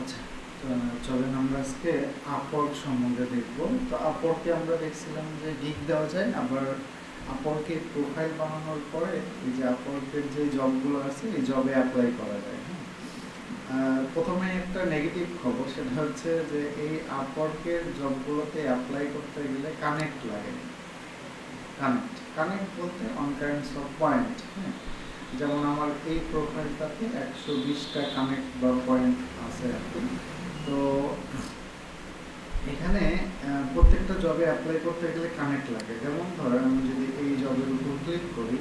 আচ্ছা, তো চলেন আমরা আজকে আপওয়ার্ক সম্বন্ধে দেখব। তো আপওয়ার্কে আমরা দেখছিলাম যে গিগ দেওয়া যায়, আবার আপওয়ার্কে প্রোফাইল বানানোর পরে এই যে আপওয়ার্কের যে জবগুলো আছে এই জবে অ্যাপ্লাই করা যায়। হ্যাঁ, প্রথমে একটা নেগেটিভ খবর, সেটা হচ্ছে যে এই আপওয়ার্কের জবগুলোতে অ্যাপ্লাই করতে গেলে কানেক্ট লাগে। কানেক্ট কানেক্ট বলতে অন কাইন্ডস অফ পয়েন্ট। হ্যাঁ, যেমন আমার এই প্রোফাইলটাতে 120টা কানেক্ট বা পয়েন্ট আছে আর কি। তো এখানে প্রত্যেকটা জবে অ্যাপ্লাই করতে গেলে কানেক্ট লাগে। যেমন ধরেন আমি যদি এই জবের উপর ক্লিক করি,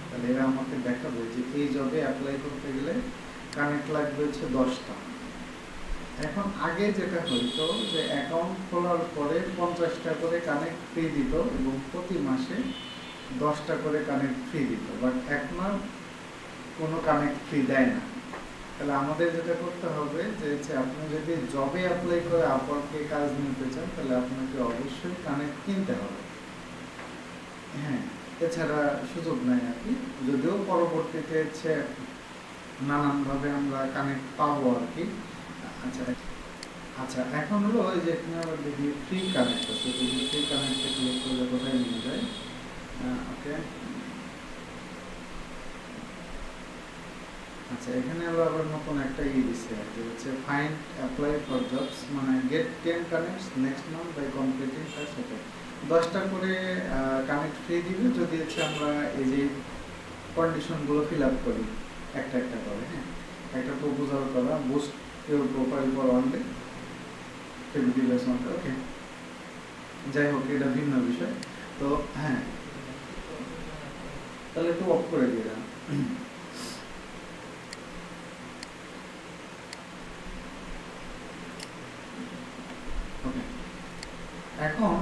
তাহলে এরা আমাকে দেখাবে যে এই জবে অ্যাপ্লাই করতে গেলে কানেক্ট লাগবে হচ্ছে 10টা। এখন আগে যেটা হইতো যে অ্যাকাউন্ট খোলার পরে 50টা করে কানেক্ট ফ্রি দিত এবং প্রতি মাসে 10টা করে কানেক্ট ফ্রি দিত, বাট এখন আর কোনো কানেক্ট ফ্রি দেয় না। তাহলে আমাদের যেটা করতে হবে যে আপনি যদি জবে অ্যাপ্লাই করে আপওয়ার্কে কাজ নিতে চান, তাহলে আপনাকে অবশ্যই কানেক্ট কিনতে হবে। হ্যাঁ, এছাড়া সুযোগ নাই আর কি। যদিও পরবর্তীতে হচ্ছে নানানভাবে আমরা কানেক্ট পাবো আর কি। আচ্ছা আচ্ছা, এখন হলো ওই যে এখানে আবার দেখি ফ্রি কানেক্ট আছে। যদি ফ্রি কানেক্টে ক্লিক করলে কোথায় নিয়ে যায়? ওকে, আচ্ছা, এখানে আবার নতুন একটা দিচ্ছে যে হচ্ছে ফাইন্ড অ্যাপ্লাই ফর জবস, মানে get 10 connects next month by completing first সেটা 10টা করে কানেক্ট ফ্রি দিবে যদি হচ্ছে আমরা এই যে কন্ডিশনগুলো ফিল আপ করি একটা একটা করে। হ্যাঁ, একটা প্রপোজাল করা, boost your profile for only ওকে, যাই হোক এটা ভিন্ন বিষয়। তো হ্যাঁ, তাহলে একটু অফ করে দিয়ে দেন। এখন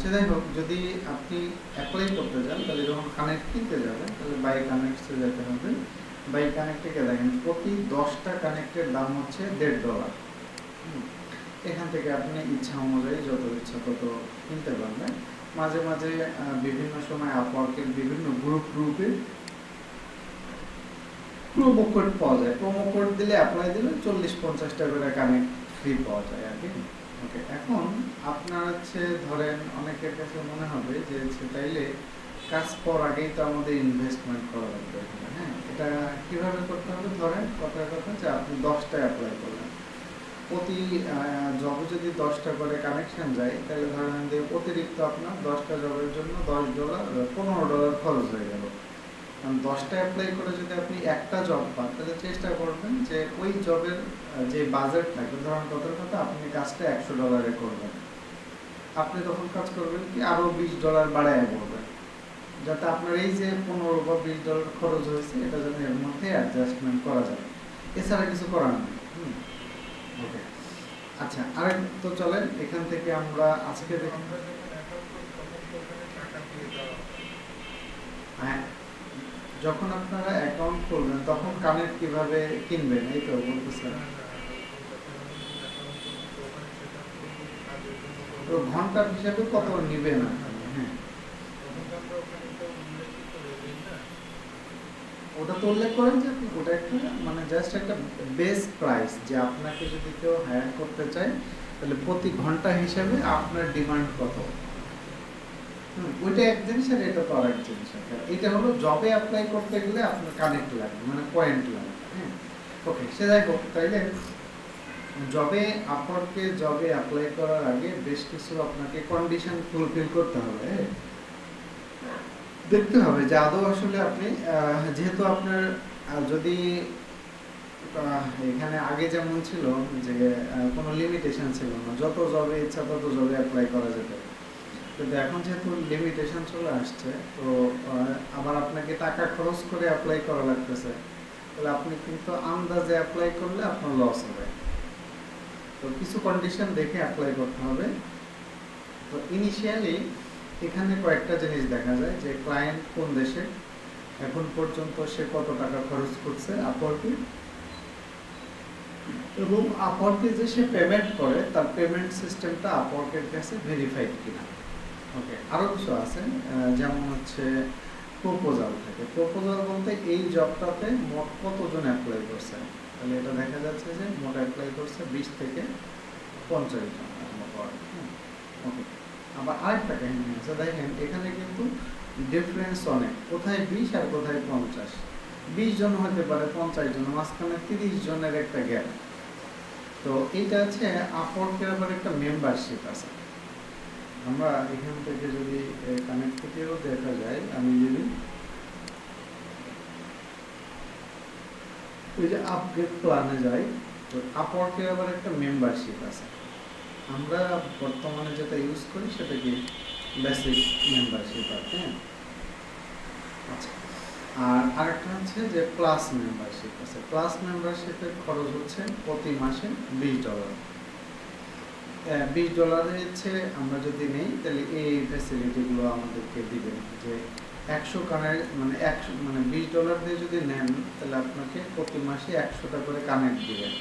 সেটাই হোক, যদি আপনি অ্যাপ্লাই করতে চান তাহলে যখন কানেক্ট কিনতে যাবেন তাহলে বাই কানেক্টসে যেতে হবে। বাই কানেক্টে দেখেন প্রতি 10টা কানেক্টের দাম হচ্ছে $1.5। এখান থেকে আপনি ইচ্ছা অনুযায়ী যত ইচ্ছা তত কিনতে পারবেন। মাঝে মাঝে বিভিন্ন সময় আপওয়ার্কের বিভিন্ন গ্রুপে প্রোমো কোড পাওয়া যায়। প্রোমো কোড দিলে অ্যাপ্লাই দিলে 40-50টা করে কানেক্ট ফ্রি পাওয়া যায় আর কি। ওকে, এখন আপনার হচ্ছে ধরেন অনেকের কাছে মনে হবে যে তাইলে কাজ পাওয়ার আগেই তো আমাদের ইনভেস্টমেন্ট করা লাগবে এখানে। হ্যাঁ, এটা কীভাবে করতে হবে? ধরেন কথার কথা যে আপনি 10টা অ্যাপ্লাই করলেন, প্রতি জবে যদি 10টা করে কানেকশন যায় তাহলে ধরেন যে অতিরিক্ত আপনার 10টা জবের জন্য $10 $15 খরচ হয়ে গেল। 10টা অ্যাপ্লাই করে যদি আপনি একটা জব পান তাহলে চেষ্টা করবেন যে ওই জবের যে বাজেট থাকে, ধরেন কথার কথা আপনি কাজটা $100 করবেন, আপনি তখন কাজ করবেন কি আরও $20 বাড়ায় করবেন, যাতে আপনার এই যে 15 বা $20 খরচ হয়েছে এটা যেন এর মধ্যে অ্যাডজাস্টমেন্ট করা যায়। এছাড়া কিছু করার নেই। ওকে, আচ্ছা, আরেক তো চলেন এখান থেকে আমরা আজকে দেখুন। হ্যাঁ, যখন আপনারা অ্যাকাউন্ট খুলবেন তখন কানেক্ট কিভাবে কিনবেন এই তো বলতেছেন। তো ঘন্টার হিসাবে কত নিবে না? হ্যাঁ, ওটা তো উল্লেখ করেন যে ওটা একটা মানে জাস্ট একটা বেস প্রাইস, যে আপনাকে যদি কেউ হায়ার করতে চায় তাহলে প্রতি ঘন্টা হিসাবে আপনার ডিমান্ড কত, ওইটা এক জিনিস আর এটা তো আরেক জিনিস। এটা হলো জবে অ্যাপ্লাই করতে গেলে আপনার কানেক্ট লাগবে, মানে পয়েন্ট লাগবে। হ্যাঁ, ওকে, সে যাই হোক, তাইলে জবে আপওয়ার্কে জবে অ্যাপ্লাই করার আগে বেশ কিছু আপনাকে কন্ডিশন ফুলফিল করতে হবে। দেখতে হবে যে আদৌ আসলে আপনি যেহেতু আপনার যদি এখানে আগে যেমন ছিল যে কোনো লিমিটেশন ছিল না, যত জবে ইচ্ছা তত জবে অ্যাপ্লাই করা যেত, কিন্তু এখন যেহেতু লিমিটেশন চলে আসছে, তো আবার আপনাকে টাকা খরচ করে অ্যাপ্লাই করা লাগতেছে, তাহলে আপনি কিন্তু আন্দাজে অ্যাপ্লাই করলে আপনার লস হবে। তো কিছু কন্ডিশন দেখে অ্যাপ্লাই করতে হবে। তো ইনিশিয়ালি এখানে কয়েকটা জিনিস দেখা যায় যে ক্লায়েন্ট কোন দেশে, এখন পর্যন্ত সে কত টাকা খরচ করছে আপওয়ার্কে, এবং আপওয়ার্কে যে সে পেমেন্ট করে তার পেমেন্ট সিস্টেমটা আপওয়ার্কের কাছে ভেরিফাইড কিনা। ওকে, আরও কিছু আছে, যেমন হচ্ছে প্রপোজাল থাকে। প্রপোজাল বলতে এই জবটাতে মোট কতজন অ্যাপ্লাই করছে, তাহলে এটা দেখা যাচ্ছে যে মোট অ্যাপ্লাই করছে 20 থেকে 50 জন ওকে। আবার আরেকটা কাহিনী আছে, দেখেন এখানে কিন্তু ডিফারেন্স অনেক, কোথায় 20 আর কোথায় 50। 20 জন হতে পারে, 50 জন, মাঝখানে 30 জনের একটা গ্যাপ। তো এইটা হচ্ছে আপওয়ার্কের আবার একটা মেম্বারশিপ আছে। আমরা এখান থেকে যদি কানেক্ট থেকেও দেখা যায়, আমি যদি ওই যে আপগ্রেড প্ল্যানে যাই, তো আপওয়ার্কের আবার একটা মেম্বারশিপ আছে। আমরা বর্তমানে যেটা ইউজ করি সেটা কি বেসিক মেম্বারশিপ আছে। আচ্ছা, আর আরেকটা হচ্ছে যে প্লাস মেম্বারশিপ আছে। প্লাস মেম্বারশিপের খরচ হচ্ছে প্রতি মাসে $20। $20 হচ্ছে আমরা যদি নেই তাহলে এই ফ্যাসিলিটিগুলো আমাদেরকে দিবেন, যে 100 কানেক্ট মানে 100 মানে $20 দিয়ে যদি নেন তাহলে আপনাকে প্রতি মাসে 100টা করে কানেক্ট দিবেন।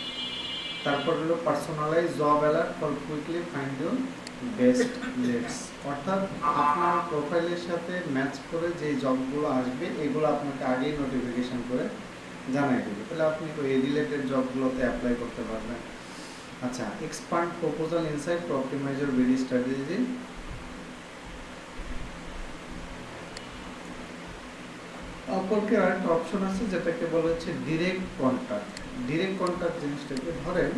তারপর হলো personalize job alert for quickly find your best leads, অর্থাৎ আপনার প্রোফাইলের সাথে ম্যাচ করে যে জবগুলো আসবে এগুলো আপনাকে আগেই নোটিফিকেশন করে জানাই দেবে, তাহলে আপনি ওই রিলেটেড জবগুলোতে অ্যাপ্লাই করতে পারবেন। আচ্ছা, expand proposal insight to optimize your bid strategy. অপরকে আরেকটা অপশন আছে যেটাকে বলা হচ্ছে ডিরেক্ট কন্ট্যাক্ট। ডিরেক্ট কন্ট্যাক্ট জিনিসটাকে, ধরেন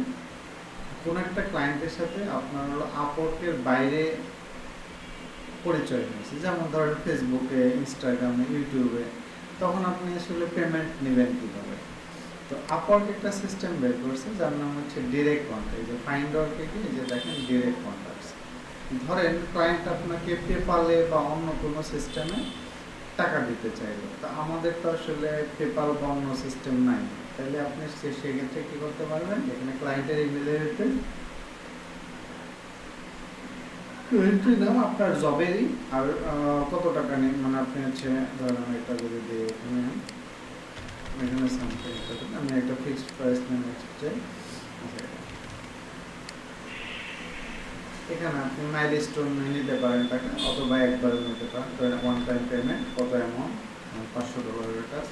কোন একটা ক্লায়েন্টের সাথে আপনার হলো আপওয়ার্কের বাইরে পরিচয় হয়েছে, যেমন ধরেন ফেসবুকে, ইনস্টাগ্রামে, ইউটিউবে, তখন আপনি আসলে পেমেন্ট নেবেন কীভাবে? তো আপওয়ার্ক একটা সিস্টেম বের করছে যার নাম হচ্ছে ডিরেক্ট কন্ট্যাক্ট। যে ফাইন্ডারকে কি, যে দেখেন ডিরেক্ট কন্ট্যাক্টস। ধরেন ক্লায়েন্ট আপনাকে পেপালে বা অন্য কোনো সিস্টেমে টাকা দিতে চাইলো, তো আমাদের তো আসলে পেপাল বা অন্য সিস্টেম নাই, তাহলে আপনি সেক্ষেত্রে কী করতে পারবেন, এখানে ক্লায়েন্টের ইমেলের এন্ট্রি নাম আপনার জবেরই, আর কত টাকা নেই, মানে আপনি হচ্ছে ধরেন এটা যদি দিয়ে এখানে সামথিং আমি একটা ফিক্সড প্রাইস নেমে চাই। এখানে আপনি মাইলস্টোন নিতে পারেন টাকা, অথবা একবার নিতে পারেন, ধরেন ওয়ান টাইম পেমেন্ট, কত অ্যামাউন্ট, $500 কাজ,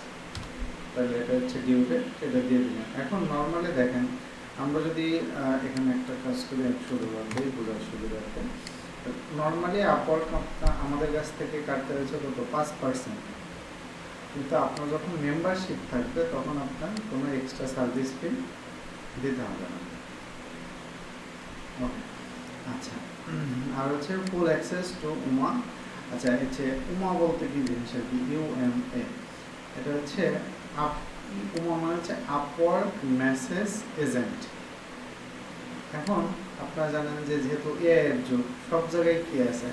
তাহলে এটা হচ্ছে ডিউ ডেট, এটা দিয়ে দিলেন। এখন নর্মালি দেখেন আমরা যদি এখানে একটা কাজ করি $100 দিয়ে বোঝার সুবিধার্থে, নর্মালি আপওয়ার্ক আমাদের কাছ থেকে কাটতে হয়েছে কত 5%, কিন্তু আপনার যখন মেম্বারশিপ থাকবে তখন আপনার কোনো এক্সট্রা সার্ভিস ফি দিতে হবে না। ওকে, আচ্ছা, আর হচ্ছে ফুল অ্যাক্সেস টু উমা। আচ্ছা, হচ্ছে উমা বলতে কি জিনিস আর কি, UMA, এটা হচ্ছে উমা মানে হচ্ছে আপওয়ার্ক মেসেজ এজেন্ট। এখন আপনারা জানেন যে যেহেতু এআই এর যুগ, সব জায়গায় কি আছে,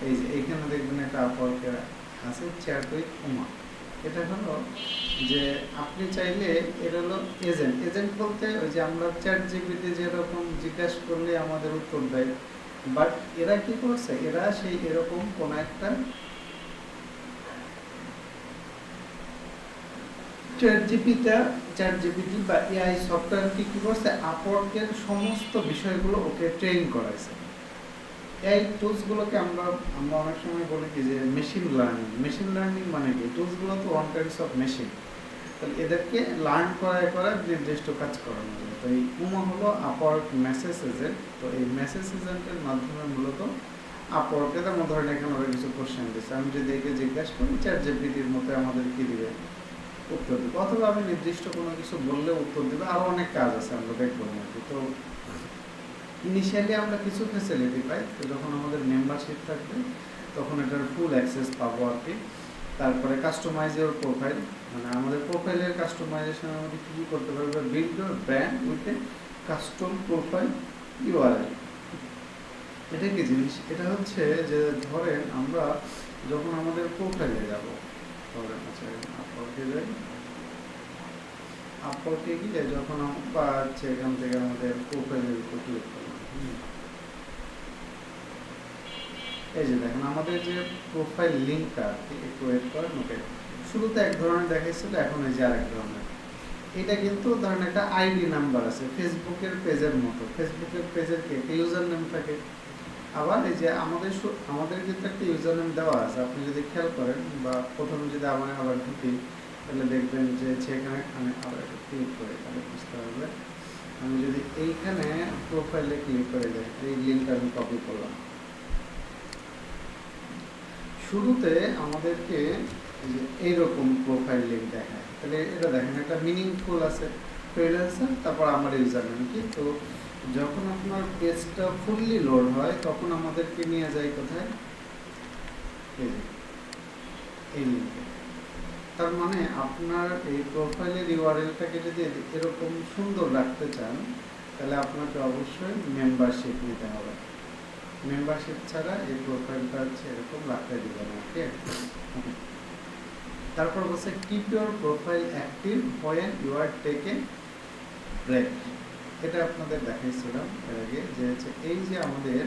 এই যে এইখানে দেখবেন একটা আপওয়ার্কের আছে চ্যাট উইথ উমা। এটা হলো যে আপনি চাইলে, এটা হলো এজেন্ট। এজেন্ট বলতে ওই যে আমরা চ্যাট জিপিটি যেরকম জিজ্ঞাসা করলে আমাদের উত্তর দেয়, বাট এরা কি করছে, এরা সেই এরকম কোন একটা চ্যাট জিপিটি বা এআই সফটওয়্যারকে কি করছে, আপওয়ার্কের সমস্ত বিষয়গুলো ওকে ট্রেন করাইছে। এই টুলসগুলোকে আমরা অনেক সময় বলি কি যে মেশিন লার্নিং। মেশিন লার্নিং মানে কি, টুলসগুলো তো ওয়ান টাইপস অফ মেশিন, তাহলে এদেরকে লার্ন করায় নির্দিষ্ট কাজ করানো যায়। তো এই উমা হলো আপওয়ার্ক মেসেজ এজেন্ট। তো এই মেসেজ এজেন্টের মাধ্যমে মূলত আপওয়ার্কে, যেমন ধরেন এখানে ওরা কিছু কোশ্চেন দিচ্ছে, আমি যদি একে জিজ্ঞাসা করি চ্যাট জিপিটির মতো আমাদের কি দিবে, উত্তর দেবে, অথবা আমি নির্দিষ্ট কোনো কিছু বললে উত্তর দেবে। আরও অনেক কাজ আছে, আমরা দেখবো নাকি। তো ইনিশিয়ালি আমরা কিছু ফ্যাসিলিটি পাই, তো যখন আমাদের মেম্বারশিপ থাকবে তখন এটার ফুল অ্যাক্সেস পাবো আর কি। তারপরে কাস্টমাইজ ইউর প্রোফাইল, মানে আমাদের প্রোফাইলের কাস্টমাইজেশনের মধ্যে কী করতে পারবে, build your brand with a custom profile URL। এটা কি জিনিস, এটা হচ্ছে যে ধরেন আমরা যখন আমাদের প্রোফাইলে যাব, ধরেন আচ্ছা আপওয়ার্কে যাই, আপওয়ার্কে গিয়ে যখন আমরা হচ্ছে এখান থেকে আমাদের প্রোফাইলের উপর ক্লিক করলাম, এই যে দেখেন আমাদের যে প্রোফাইল লিঙ্কটা আর কি, একটু ওয়েট করেন। ওকে, শুরুতে এক ধরনের দেখাইছিল, এখন এই যে আরেক ধরনের। এটা কিন্তু ধরেন একটা আইডি নাম্বার আছে, ফেসবুকের পেজের মতো। ফেসবুকের পেজের কি একটা ইউজার নেম থাকে, আবার এই যে আমাদের কিন্তু একটা ইউজার নেম দেওয়া আছে। আপনি যদি খেয়াল করেন বা প্রথমে যদি আবার ঢুকি, তাহলে দেখবেন যে সেখানে আমি আবার একটা ক্লিক করে তাহলে বুঝতে পারবে। আমি যদি এইখানে প্রোফাইলে ক্লিক করে যাই, এই লিঙ্কটা আমি কপি করলাম। শুরুতে আমাদেরকে এইরকম প্রোফাইল লিঙ্ক দেখায়, তাহলে এটা দেখেন একটা মিনিংফুল আছে, ফ্রিল্যান্সার, তারপর আমার ইউজার নেম। কিন্তু যখন আপনার পেজটা ফুললি লোড হয় তখন আমাদেরকে নিয়ে যায় কোথায়, এই লিঙ্কে। তার মানে আপনার এই প্রোফাইলের ইউআরএলটাকে যদি এরকম সুন্দর রাখতে চান তাহলে আপনাকে অবশ্যই মেম্বারশিপ নিতে হবে। মেম্বারশিপ ছাড়া এই প্রোফাইলটা হচ্ছে এরকম রাখতে দিবেন। ওকে, তারপর বলছে keep your profile active when you are taken break. এটা আপনাদের দেখাইছিলাম এর আগে, যে হচ্ছে এই যে আমাদের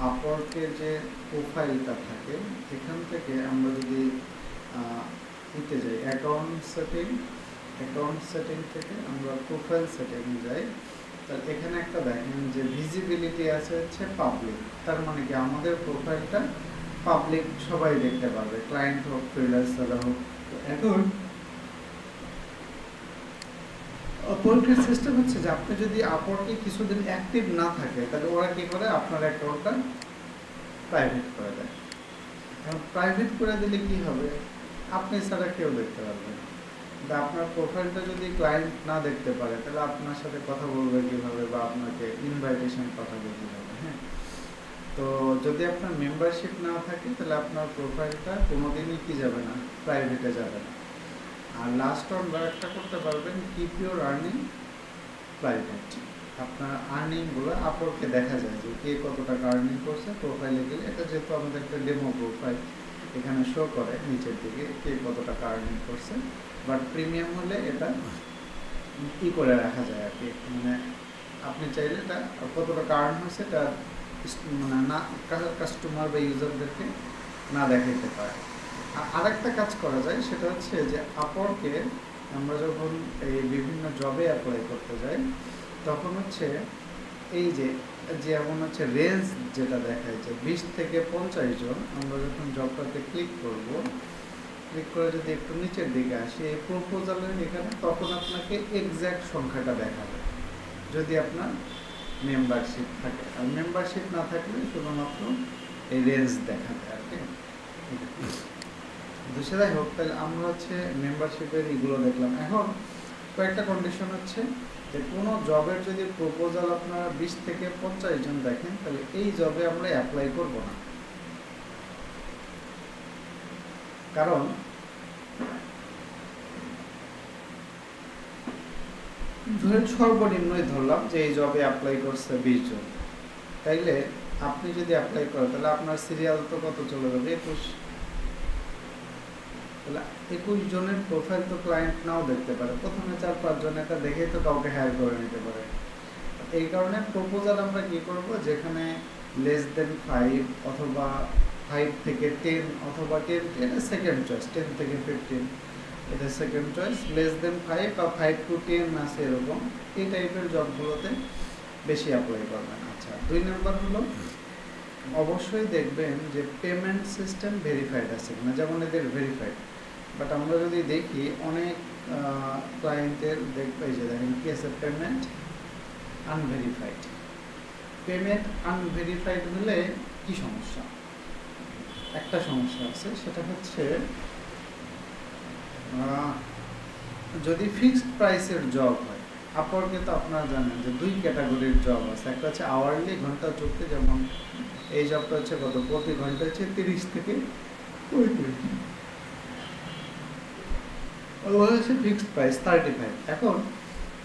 আপওয়ার্কের যে প্রোফাইলটা থাকে এখান থেকে আমরা যদি নিতে যাই অ্যাকাউন্ট সেটিং থেকে আমরা প্রোফাইল সেটিংয়ে যাই, তাহলে এখানে একটা দেখেন যে ভিজিবিলিটি আছে হচ্ছে পাবলিক। তার মানে কি আমাদের প্রোফাইলটা পাবলিক, সবাই দেখতে পারবে, ক্লায়েন্ট হোক ফ্রিল্যান্সার হোক। এখন আপওয়ার্কের সিস্টেম হচ্ছে যে আপনি যদি আপওয়ার্কে কিছুদিন অ্যাক্টিভ না থাকে তাহলে ওরা কি করে, আপনার অ্যাকাউন্টটা প্রাইভেট করে দেয়। এখন প্রাইভেট করে দিলে কি হবে, আপনি ছাড়া কেউ দেখতে পারবে না। আপনার প্রোফাইলটা যদি ক্লায়েন্ট না দেখতে পারে তাহলে আপনার সাথে কথা বলবে কীভাবে, বা আপনাকে ইনভাইটেশন পাঠাবে কীভাবে। হ্যাঁ, তো যদি আপনার মেম্বারশিপ না থাকে তাহলে আপনার প্রোফাইলটা কোনোদিনই কি যাবে না, প্রাইভেটে যাবে না। আর লাস্ট অন একটা করতে পারবেন, কিপ ইউর আর্নিং প্রাইভেট। আপনার আর্নিংগুলো আপওয়ার্কে দেখা যায় যে কে কত টাকা আর্নিং করছে প্রোফাইলে গেলে। এটা যেহেতু আমাদের একটা ডেমো প্রোফাইল, এখানে শো করে নিচের দিকে কে কত টাকা আর্নিং করছে। বাট প্রিমিয়াম হলে এটা ই করে রাখা যায় আর কি, মানে আপনি চাইলে এটা কত টাকা আর্ন হয়েছে এটা মানে না কাস্টমার বা ইউজারদেরকে না দেখাইতে পারে। আর একটা কাজ করা যায়, সেটা হচ্ছে যে আপওয়ার্কে আমরা যখন এই বিভিন্ন জবে অ্যাপ্লাই করতে যাই তখন হচ্ছে এই যে যেমন হচ্ছে রেঞ্জ যেটা দেখায় যে 20 থেকে 50 জন, আমরা যখন জবটাতে ক্লিক করব, ক্লিক করে যদি একটু নিচের দিকে আসি এই প্রপোজালের এখানে, তখন আপনাকে এক্স্যাক্ট সংখ্যাটা দেখাবে যদি আপনার মেম্বারশিপ থাকে। আর মেম্বারশিপ না থাকলে শুধুমাত্র এই রেঞ্জ দেখাবে আর কি। তো সেটাই হোক, তাহলে আমরা হচ্ছে মেম্বারশিপের এগুলো দেখলাম। এখন কয়েকটা কন্ডিশন হচ্ছে যে কোনো জবের যদি প্রপোজাল আপনারা 20 থেকে 50 জন দেখেন তাহলে এই জবে আমরা অ্যাপ্লাই করব না। কারণ ধরেন সর্বনিম্নই ধরলাম যে এই জবে অ্যাপ্লাই করছে 20 জন, তাইলে আপনি যদি অ্যাপ্লাই করেন তাহলে আপনার সিরিয়াল তো কত চলে যাবে, 21। তাহলে 21 জনের প্রোফাইল তো ক্লায়েন্ট নাও দেখতে পারে, প্রথমে 4-5 জন এটা দেখেই তো কাউকে হায়ার করে নিতে পারে। এই কারণে প্রপোজাল আমরা কি করব, যেখানে লেস দেন 5 অথবা 5 থেকে 10 অথবা 10 এটা সেকেন্ড চয়েস, 10 থেকে 15 এটা সেকেন্ড চয়েস, লেস দেন 5 বা 5 to 10 আছে এরকম, এই টাইপের জবগুলোতে বেশি অ্যাপ্লাই করবেন। আচ্ছা, 2 নাম্বার হলো অবশ্যই দেখবেন যে পেমেন্ট সিস্টেম ভেরিফাইড আছে কিনা, যেমন এদের ভেরিফাইড। বাট আমরা যদি দেখি অনেক ক্লায়েন্টের দেখবে যে দেখেন কি আছে, পেমেন্ট আনভেরিফাইড। পেমেন্ট আনভেরিফাইড হলে কি সমস্যা, একটা সমস্যা আছে, সেটা হচ্ছে যদি ফিক্সড প্রাইসের জব হয়। আপওয়ার্কে তো আপনারা জানেন যে 2 ক্যাটাগরির জব আছে, একটা হচ্ছে আওয়ারলি ঘন্টা চুক্তি, যেমন এই জবটা হচ্ছে কত, প্রতি ঘন্টা হচ্ছে 30 থেকে 35, হচ্ছে ফিক্সড প্রাইস 35। এখন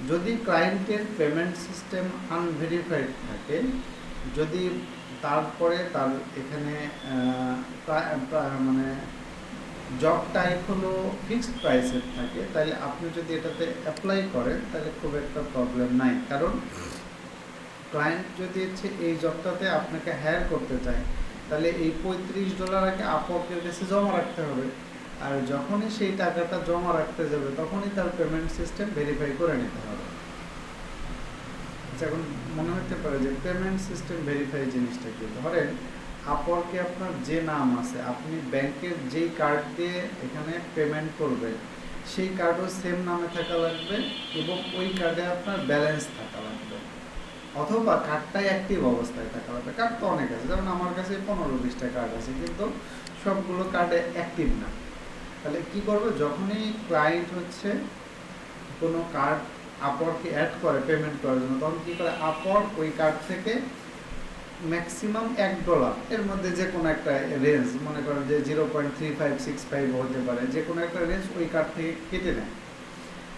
যদি ক্লায়েন্টের পেমেন্ট সিস্টেম আনভেরিফাইড থাকে, যদি তারপরে তার এখানে মানে জব টাইপ হলো ফিক্সড প্রাইসের থাকে, তাহলে আপনি যদি এটাতে অ্যাপ্লাই করেন তাহলে খুব একটা প্রবলেম নাই। কারণ ক্লায়েন্ট যদি হচ্ছে এই জবটাতে আপনাকে হায়ার করতে চায় তাহলে এই $35 আগে আপওয়ার্কের কাছে জমা রাখতে হবে। আর যখনই সেই টাকাটা জমা রাখতে যাবে তখনই তার পেমেন্ট সিস্টেম ভেরিফাই করে নিতে হবে। এখন মনে হতে পারে যে পেমেন্ট সিস্টেম ভেরিফাই জিনিসটা কি, ধরেন আপওয়ার্কে আপনার যে নাম আছে, আপনি ব্যাংকের যেই কার্ড দিয়ে এখানে পেমেন্ট করবেন সেই কার্ডও সেম নামে থাকা লাগবে এবং ওই কার্ডে আপনার ব্যালেন্স থাকা লাগবে, অথবা কার্ডটাই অ্যাক্টিভ অবস্থায় থাকা লাগবে। কার্ড তো অনেক আছে, যেমন আমার কাছে 15-20টা কার্ড আছে, কিন্তু সবগুলো কার্ডে অ্যাক্টিভ না। তাহলে কি করবে, যখনই ক্লায়েন্ট হচ্ছে কোনো কার্ড আপওয়ার্কে অ্যাড করে পেমেন্ট করার জন্য, তখন কী করে, আপওয়ার্ক ওই কার্ড থেকে ম্যাক্সিমাম $1 এর মধ্যে যে কোনো একটা রেঞ্জ, মনে করেন যে 0.3565 হতে পারে, যে কোনো একটা রেঞ্জ ওই কার্ড থেকে কেটে নেয়।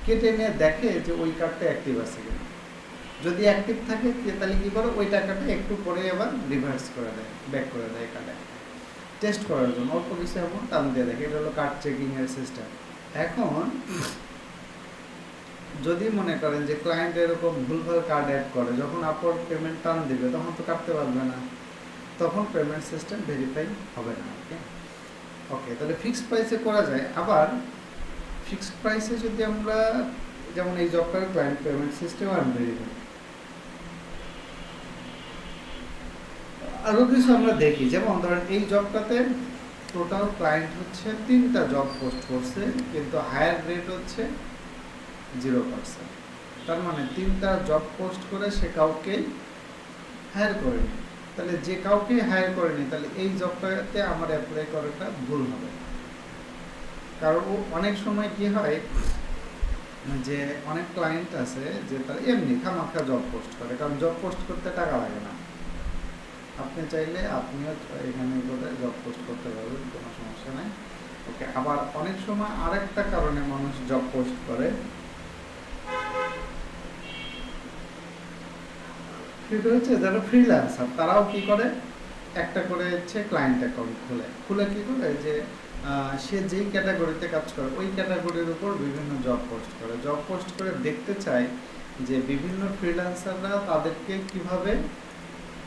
কেটে নিয়ে দেখে যে ওই কার্ডটা অ্যাক্টিভ আছে কিনা। যদি অ্যাক্টিভ থাকে তাহলে কী করে, ওই টাকাটা একটু পরে আবার রিভার্স করে দেয়, ব্যাক করে দেয় কার্ডে, টেস্ট করার জন্য অল্প কিছু অ্যামাউন্ট টান দিয়ে দেখে। এটা হলো কার্ড চেকিংয়ের সিস্টেম। এখন যদি মনে করেন যে ক্লায়েন্ট এরকম ভুলভাল কার্ড অ্যাড করে, যখন আপওয়ার্ড পেমেন্ট টান দিবে তখন তো কাটতে পারবে না, তখন পেমেন্ট সিস্টেম ভেরিফাই হবে না। ওকে ওকে তাহলে ফিক্সড প্রাইসে করা যায়। আবার ফিক্সড প্রাইসে যদি আমরা, যেমন এই জবটার ক্লায়েন্ট পেমেন্ট সিস্টেম আনভেরিফাই, আরও কিছু আমরা দেখি। যেমন ধরেন এই জবটাতে টোটাল ক্লায়েন্ট হচ্ছে 3টা জব পোস্ট করছে, কিন্তু হায়ার রেট হচ্ছে 0%। তার মানে 3টা জব পোস্ট করে সে কাউকে হায়ার করেনি। তাহলে যে কাউকে হায়ার করেনি, তাহলে এই জবটাতে আমার অ্যাপ্লাই করাটা ভুল হবে। কারণ অনেক সময় কি হয় যে অনেক ক্লায়েন্ট আছে যে তারা এমনি খামাখা জব পোস্ট করে, কারণ জব পোস্ট করতে টাকা লাগে না। আপনি চাইলে আপনিও এখানে জব পোস্ট করতে পারবেন, কোনো সমস্যা নাই। ওকে আবার অনেক সময় আরেকটা কারণে মানুষ জব পোস্ট করে, সেটা হচ্ছে যারা ফ্রিল্যান্সার, তারাও কি করে, একটা করে হচ্ছে ক্লায়েন্ট অ্যাকাউন্ট খুলে কি করে যে সে যেই ক্যাটাগরিতে কাজ করে ওই ক্যাটাগরির উপর বিভিন্ন জব পোস্ট করে দেখতে চায় যে বিভিন্ন ফ্রিল্যান্সাররা তাদেরকে কিভাবে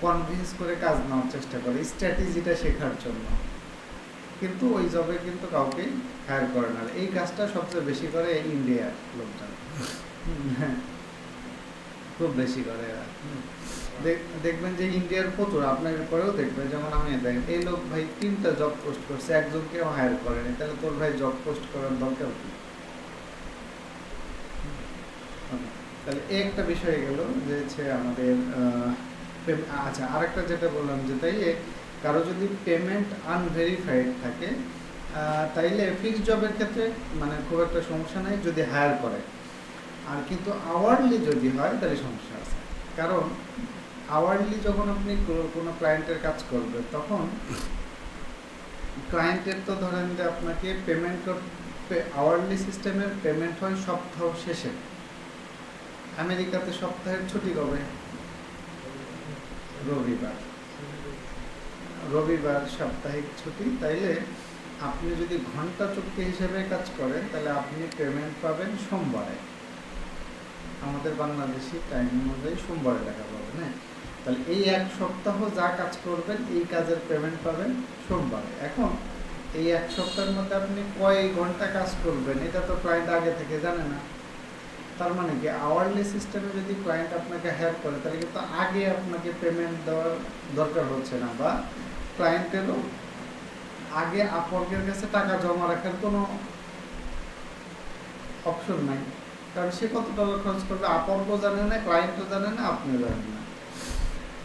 কনভিন্স করে কাজ নেওয়ার চেষ্টা করে, স্ট্র্যাটেজিটা শেখার জন্য। কিন্তু ওই জবে কিন্তু কাউকে হায়ার করে না। এই কাজটা সবচেয়ে বেশি করে ইন্ডিয়ার লোকজন, খুব বেশি করে। দেখবেন যে ইন্ডিয়ার প্রচুর, আপনার পরেও দেখবেন, যেমন আমি দেখেন এই লোক ভাই 3টা জব পোস্ট করছে, একজনকেও হায়ার করেনি, তাহলে তোর ভাই জব পোস্ট করার দরকার কি? তাহলে এই একটা বিষয় গেল যে হচ্ছে আমাদের। আচ্ছা আরেকটা যেটা বললাম যে তাই কারো যদি পেমেন্ট আনভেরিফাইড থাকে, তাইলে ফিক্সড জবের ক্ষেত্রে মানে খুব একটা সমস্যা নেই যদি হায়ার করে। আর কিন্তু আওয়ারলি যদি হয় তাহলে সমস্যা আছে। কারণ আওয়ারলি যখন আপনি কোনো ক্লায়েন্টের কাজ করবেন, তখন ক্লায়েন্টের তো ধরেন যে আপনাকে পেমেন্ট আওয়ারলি সিস্টেমের পেমেন্ট হয় সপ্তাহ শেষে। আমেরিকাতে সপ্তাহের ছুটি কবে? রবিবার সাপ্তাহিক ছুটি। তাইলে আপনি যদি ঘন্টা চুক্তি হিসেবে কাজ করেন, তাহলে আপনি পেমেন্ট পাবেন সোমবারে। আমাদের বাংলাদেশি টাইম অনুযায়ী সোমবারে টাকা পাবেন। হ্যাঁ, তাহলে এই এক সপ্তাহ যা কাজ করবেন এই কাজের পেমেন্ট পাবেন সোমবারে। এখন এই এক সপ্তাহের মধ্যে আপনি কয় ঘন্টা কাজ করবেন এটা তো ক্লায়েন্ট আগে থেকে জানে না। তার মানে কি, আওয়ারলি সিস্টেমে যদি ক্লায়েন্ট আপনাকে হেল্প করে, তাহলে কিন্তু আগে আপনাকে পেমেন্ট দেওয়ার দরকার হচ্ছে না, বা ক্লায়েন্টেরও আগে আপওয়ার্কের কাছে টাকা জমা রাখার কোনো অপশন নাই। কারণ সে কত টাকা খরচ করবে আপওয়ার্কও জানে না, ক্লায়েন্টও জানে না, আপনিও জানেন না।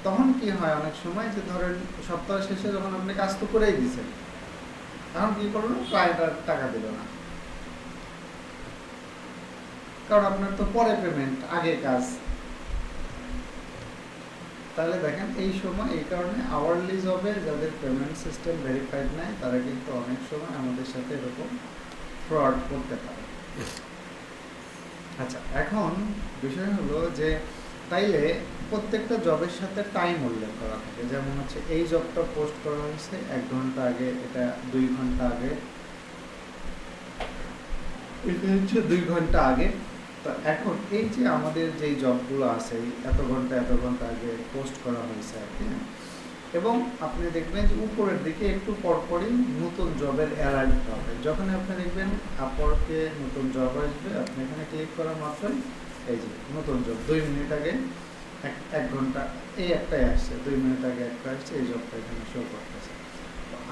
তখন কি হয় অনেক সময় যে ধরেন সপ্তাহ শেষে যখন আপনি কাজ তো করেই দিচ্ছেন, তখন কি করলো, ক্লায়েন্ট আর টাকা দিল না, কারণ আপনার তো পরে পেমেন্ট আগে কাজ। তাহলে দেখেন এই সময় এই কারণে আওয়ারলি জবে যাদের পেমেন্ট সিস্টেম ভেরিফাইড নাই, তারা কিন্তু অনেক সময় আমাদের সাথে এরকম ফ্রড করতে পারে। আচ্ছা, এখন বিষয় হলো যে তাইলে প্রত্যেকটা জবের সাথে টাইম উল্লেখ করা থাকে। যেমন হচ্ছে এই জবটা পোস্ট করা হয়েছে 1 ঘন্টা আগে, এটা 2 ঘন্টা আগে, এটা হচ্ছে 2 ঘন্টা আগে। তো এখন এই যে আমাদের যেই জবগুলো আছে এত ঘন্টা আগে পোস্ট করা হয়েছে আর কি। এবং আপনি দেখবেন যে উপরের দিকে একটু পরপরই নতুন জবের অ্যালার্ট হবে। যখন আপনি দেখবেন আপওয়ার্কে নতুন জব আসবে, আপনি এখানে ক্লিক করার মাত্রই এই যে নতুন জব 2 মিনিট আগে 1 ঘন্টা এই একটাই আসছে, 2 মিনিট আগে একটা আসছে, এই জবটা এখানে শো করতেছে।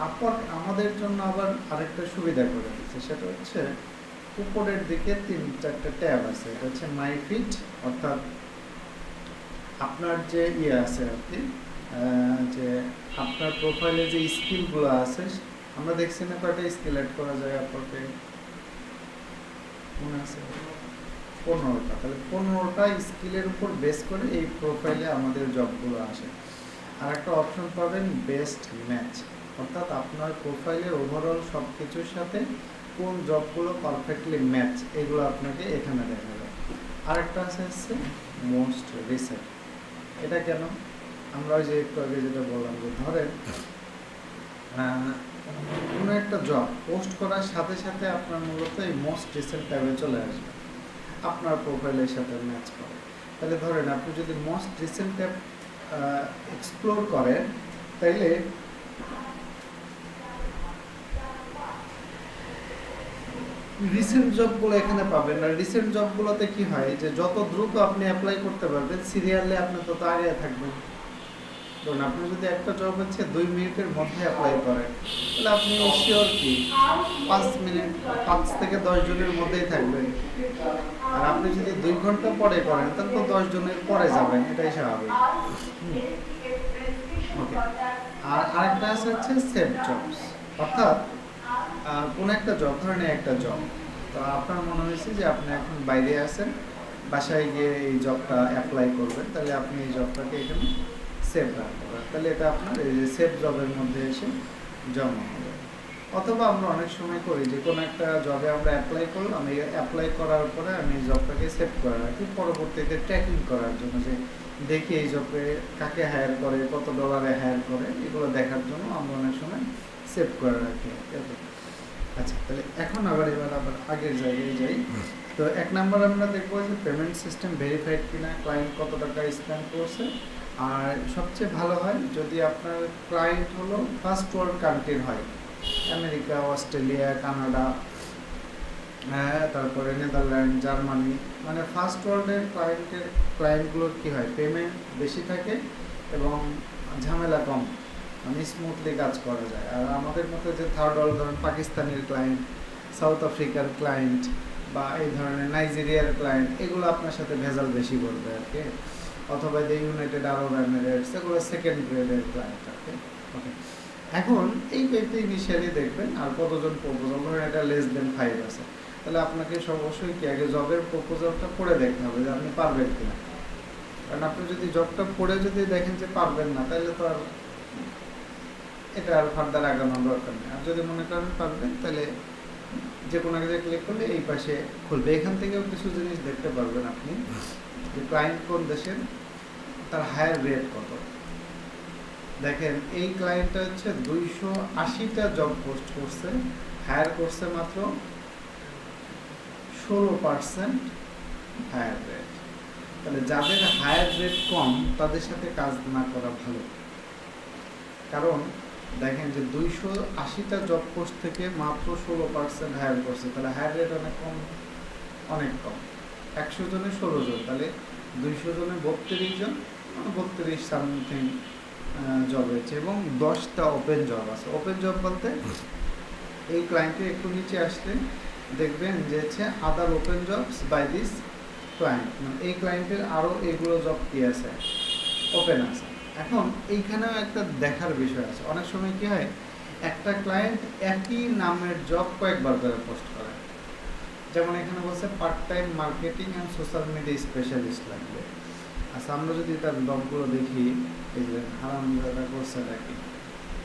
আপওয়ার্ক আমাদের জন্য আবার আরেকটা সুবিধা করে দিচ্ছে, সেটা হচ্ছে উপরের দিকে 3-4টা ট্যাব আছে, এটা হচ্ছে মাই ফিট, অর্থাৎ আপনার যে আছে আর কি, যে আপনার প্রোফাইলে যে স্কিলগুলো আছে, আমরা দেখছি না কয়টা স্কিল অ্যাড করা যায় আপনাকে মনে আছে? 15টা। তাহলে 15টা স্কিলের উপর বেস করে এই প্রোফাইলে আমাদের জবগুলো আসে। আর একটা অপশন পাবেন বেস্ট ম্যাচ, অর্থাৎ আপনার প্রোফাইলের ওভারঅল সব কিছুর সাথে কোন জবগুলো পারফেক্টলি ম্যাচ, এগুলো আপনাকে এখানে দেখা যায়। আরেকটা আছে হচ্ছে মোস্ট রিসেন্ট। এটা কেন? আমরা যে একটু আগে যেটা বললাম, যে ধরেন কোনো একটা জব পোস্ট করার সাথে সাথে আপনার মূলত এই মোস্ট রিসেন্ট ট্যাবে চলে আসবে, আপনার প্রোফাইলের সাথে ম্যাচ করে। তাহলে ধরেন আপনি যদি মোস্ট রিসেন্ট ট্যাব এক্সপ্লোর করেন, তাইলে রিসেন্ট জবগুলো এখানে পাবেন। আর রিসেন্ট জবগুলোতে কি হয়, যে যত দ্রুত আপনি অ্যাপ্লাই করতে পারবেন সিরিয়ালে আপনি তত আগে থাকবেন। ধরুন আপনি যদি একটা জব হচ্ছে 2 মিনিটের মধ্যে অ্যাপ্লাই করেন, তাহলে আপনি শিওর কি 5 মিনিট 5 থেকে 10 জনের মধ্যেই থাকবেন। আর আপনি যদি 2 ঘন্টা পরে করেন, তাহলে তো 10 জনের পরে যাবেন, এটাই স্বাভাবিক। ওকে। আর আরেকটা আছে হচ্ছে সেভ জবস, অর্থাৎ কোনো একটা জব, ধরেন একটা জব, তো আপনার মনে হয়েছে যে আপনি এখন বাইরে আছেন, বাসায় গিয়ে এই জবটা অ্যাপ্লাই করবেন, তাহলে আপনি এই জবটাকে এখানে সেভ রাখতে পারেন, তাহলে এটা আপনার এই যে সেভ জবের মধ্যে এসে জমা হবে। অথবা আমরা অনেক সময় করি যে কোনো একটা জবে আমরা অ্যাপ্লাই করলাম, এই অ্যাপ্লাই করার পরে আমি এই জবটাকে সেভ করে রাখি পরবর্তীতে ট্র্যাকিং করার জন্য, যে দেখি এই জবে কাকে হায়ার করে, কত ডলারে হায়ার করে, এগুলো দেখার জন্য আমরা অনেক সময় সেভ করে রাখি। আচ্ছা, তাহলে এখন আবার আগের জায়গায় যাই। তো 1 নাম্বার আমরা দেখবো যে পেমেন্ট সিস্টেম ভেরিফাইড কিনা, ক্লায়েন্ট কত টাকা স্পেন্ড করছে। আর সবচেয়ে ভালো হয় যদি আপনার ক্লায়েন্ট হলো ফার্স্ট ওয়ার্ল্ড কান্ট্রির হয়, আমেরিকা, অস্ট্রেলিয়া, কানাডা, তারপরে নেদারল্যান্ড, জার্মানি, মানে ফার্স্ট ওয়ার্ল্ডের ক্লায়েন্টগুলোর কী হয়, পেমেন্ট বেশি থাকে এবং ঝামেলা কম, মানে স্মুথলি কাজ করা যায়। আর আমাদের মতো যে থার্ড ওয়ার্ল্ড, ধরেন পাকিস্তানের ক্লায়েন্ট, সাউথ আফ্রিকার ক্লায়েন্ট, বা এই ধরনের নাইজেরিয়ার ক্লায়েন্ট, এগুলো আপনার সাথে ভেজাল বেশি করবে আর কি, অথবা যে ইউনাইটেড আরব এমিরেটস, এগুলো সেকেন্ড গ্রেডের ক্লায়েন্ট আর কি। ওকে, এখন এই পেজটা ইনিশিয়ালি দেখবেন। আর কতজন প্রপোজাল, ধরেন এটা লেস দেন 5 আছে, তাহলে আপনাকে অবশ্যই কি আগে জবের প্রপোজালটা পড়ে দেখতে হবে যে আপনি পারবেন কিনা। কারণ আপনি যদি জবটা পড়ে যদি দেখেন যে পারবেন না, তাহলে তো আর এটা আর ফার্দার আগানোর দরকার নেই। আর যদি মনে করেন পারবেন, তাহলে যে কোনো জায়গায় ক্লিক করলে এই পাশে খুলবে, এখান থেকেও কিছু জিনিস দেখতে পারবেন আপনি, যে ক্লায়েন্ট কোন দেশের, তার হায়ার রেট কত। দেখেন এই ক্লায়েন্টটা হচ্ছে 280টা জব পোস্ট করছে, হায়ার করছে মাত্র 16% হায়ার রেট। তাহলে যাদের হায়ার রেট কম, তাদের সাথে কাজ না করা ভালো। কারণ দেখেন যে 280টা জব পোস্ট থেকে মাত্র 16% হায়ার করছে, তাহলে হায়ার রেট অনেক কম, অনেক কম। 100 জনে 16 জন, তাহলে 200 জনে 32 জন, 32 সামথিং জব হয়েছে, এবং 10টা ওপেন জব আছে। ওপেন জব বলতে এই ক্লায়েন্টে একটু নিচে আসলে দেখবেন যে হচ্ছে other open jobs by this client, মানে এই ক্লায়েন্টের আরও এগুলো জব কি আছে, ওপেন আছে। এখন এইখানেও একটা দেখার বিষয় আছে, অনেক সময় কি হয়, একটা ক্লায়েন্ট একই নামের জব কয়েকবার করে পোস্ট করে। যেমন এখানে বলছে part time marketing and social media specialist লাগবে। আচ্ছা, আমরা যদি তার জবগুলো দেখি, এই যে হারামজাদা করছে নাকি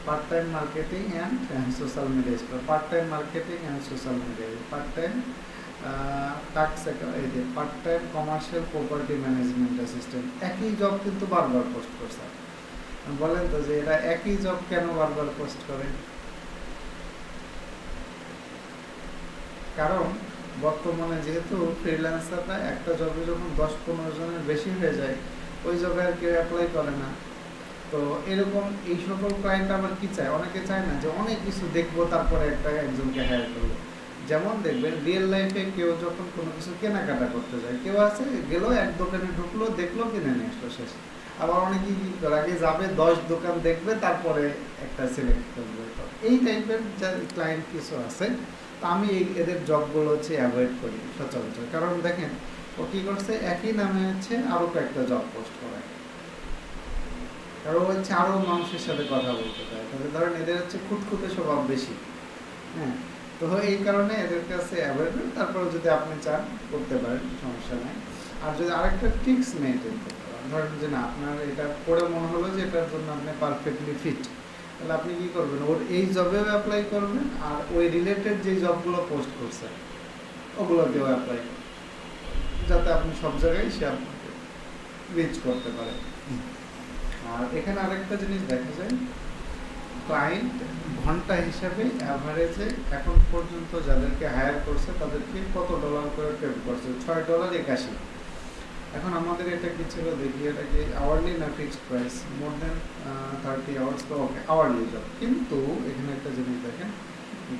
part time marketing and social media, part time marketing and social media, part time tasks, এই যে part time commercial property management assistant, একই জব কিন্তু বারবার পোস্ট করছে। বলেন তো যে এরা একই জব কেন বারবার পোস্ট করে? কারণ বর্তমানে যেহেতু ফ্রিল্যান্সাররা একটা জবে যখন 10-15 জনের বেশি হয়ে যায়, ওই জবে আর কেউ অ্যাপ্লাই করে না। তো এরকম এই সকল ক্লায়েন্ট আবার কি চায়, অনেকে চায় না যে অনেক কিছু দেখবো তারপরে একজনকে হায়ার করবো। যেমন দেখবেন রিয়েল লাইফে কেউ যখন কোনো কিছু কেনাকাটা করতে যায়, কেউ আছে গেলো এক দোকানে ঢুকলো, দেখলো, কিনে নিয়ে আসলো, শেষ। আবার অনেকে কি করে, আগে যাবে 10 দোকান দেখবে, তারপরে একটা সিলেক্ট করবে। এই টাইপের যা ক্লায়েন্ট কিছু আছে, তো আমি এদের জবগুলো হচ্ছে অ্যাভয়েড করি সচরাচর, কারণ দেখেন ও কী করছে, একই নামে হচ্ছে আরও কয়েকটা জব পোস্ট করে, কারণ হচ্ছে আরও মানুষের সাথে কথা বলতে পারে, তাহলে ধরেন এদের হচ্ছে খুঁতখুঁতে স্বভাব বেশি। হ্যাঁ, তো এই কারণে এদের কাছে অ্যাভয়েড করি। তারপরে যদি আপনি চান করতে পারেন, সমস্যা নেই। আর যদি আরেকটা ট্রিক্স মেনটেন করতে পারেন, ধরেন যে না আপনার এটা পড়ে মনে হলো যে এটার জন্য আপনি পারফেক্টলি ফিট, তাহলে আপনি কী করবেন, ওর এই জবেও অ্যাপ্লাই করবেন আর ওই রিলেটেড যে জবগুলো পোস্ট করছে ওগুলোকেও অ্যাপ্লাই করবেন, যাতে আপনি সব জায়গায় সে আপনাকে রিচ করতে পারে। আর এখানে আরেকটা জিনিস দেখা যায়, ক্লায়েন্ট ঘন্টা হিসাবে অ্যাভারেজে এখন পর্যন্ত যাদেরকে হায়ার করছে তাদেরকে কত ডলার করে পে করছে, $6.81। এখন আমাদের এটা কি ছিল দেখি, এটা কি আওয়ারলি না ফিক্সড প্রাইস, মোর দেন 30 আওয়ার্স, তো ওকে আওয়ারলি জব। কিন্তু এখানে একটা জিনিস দেখেন,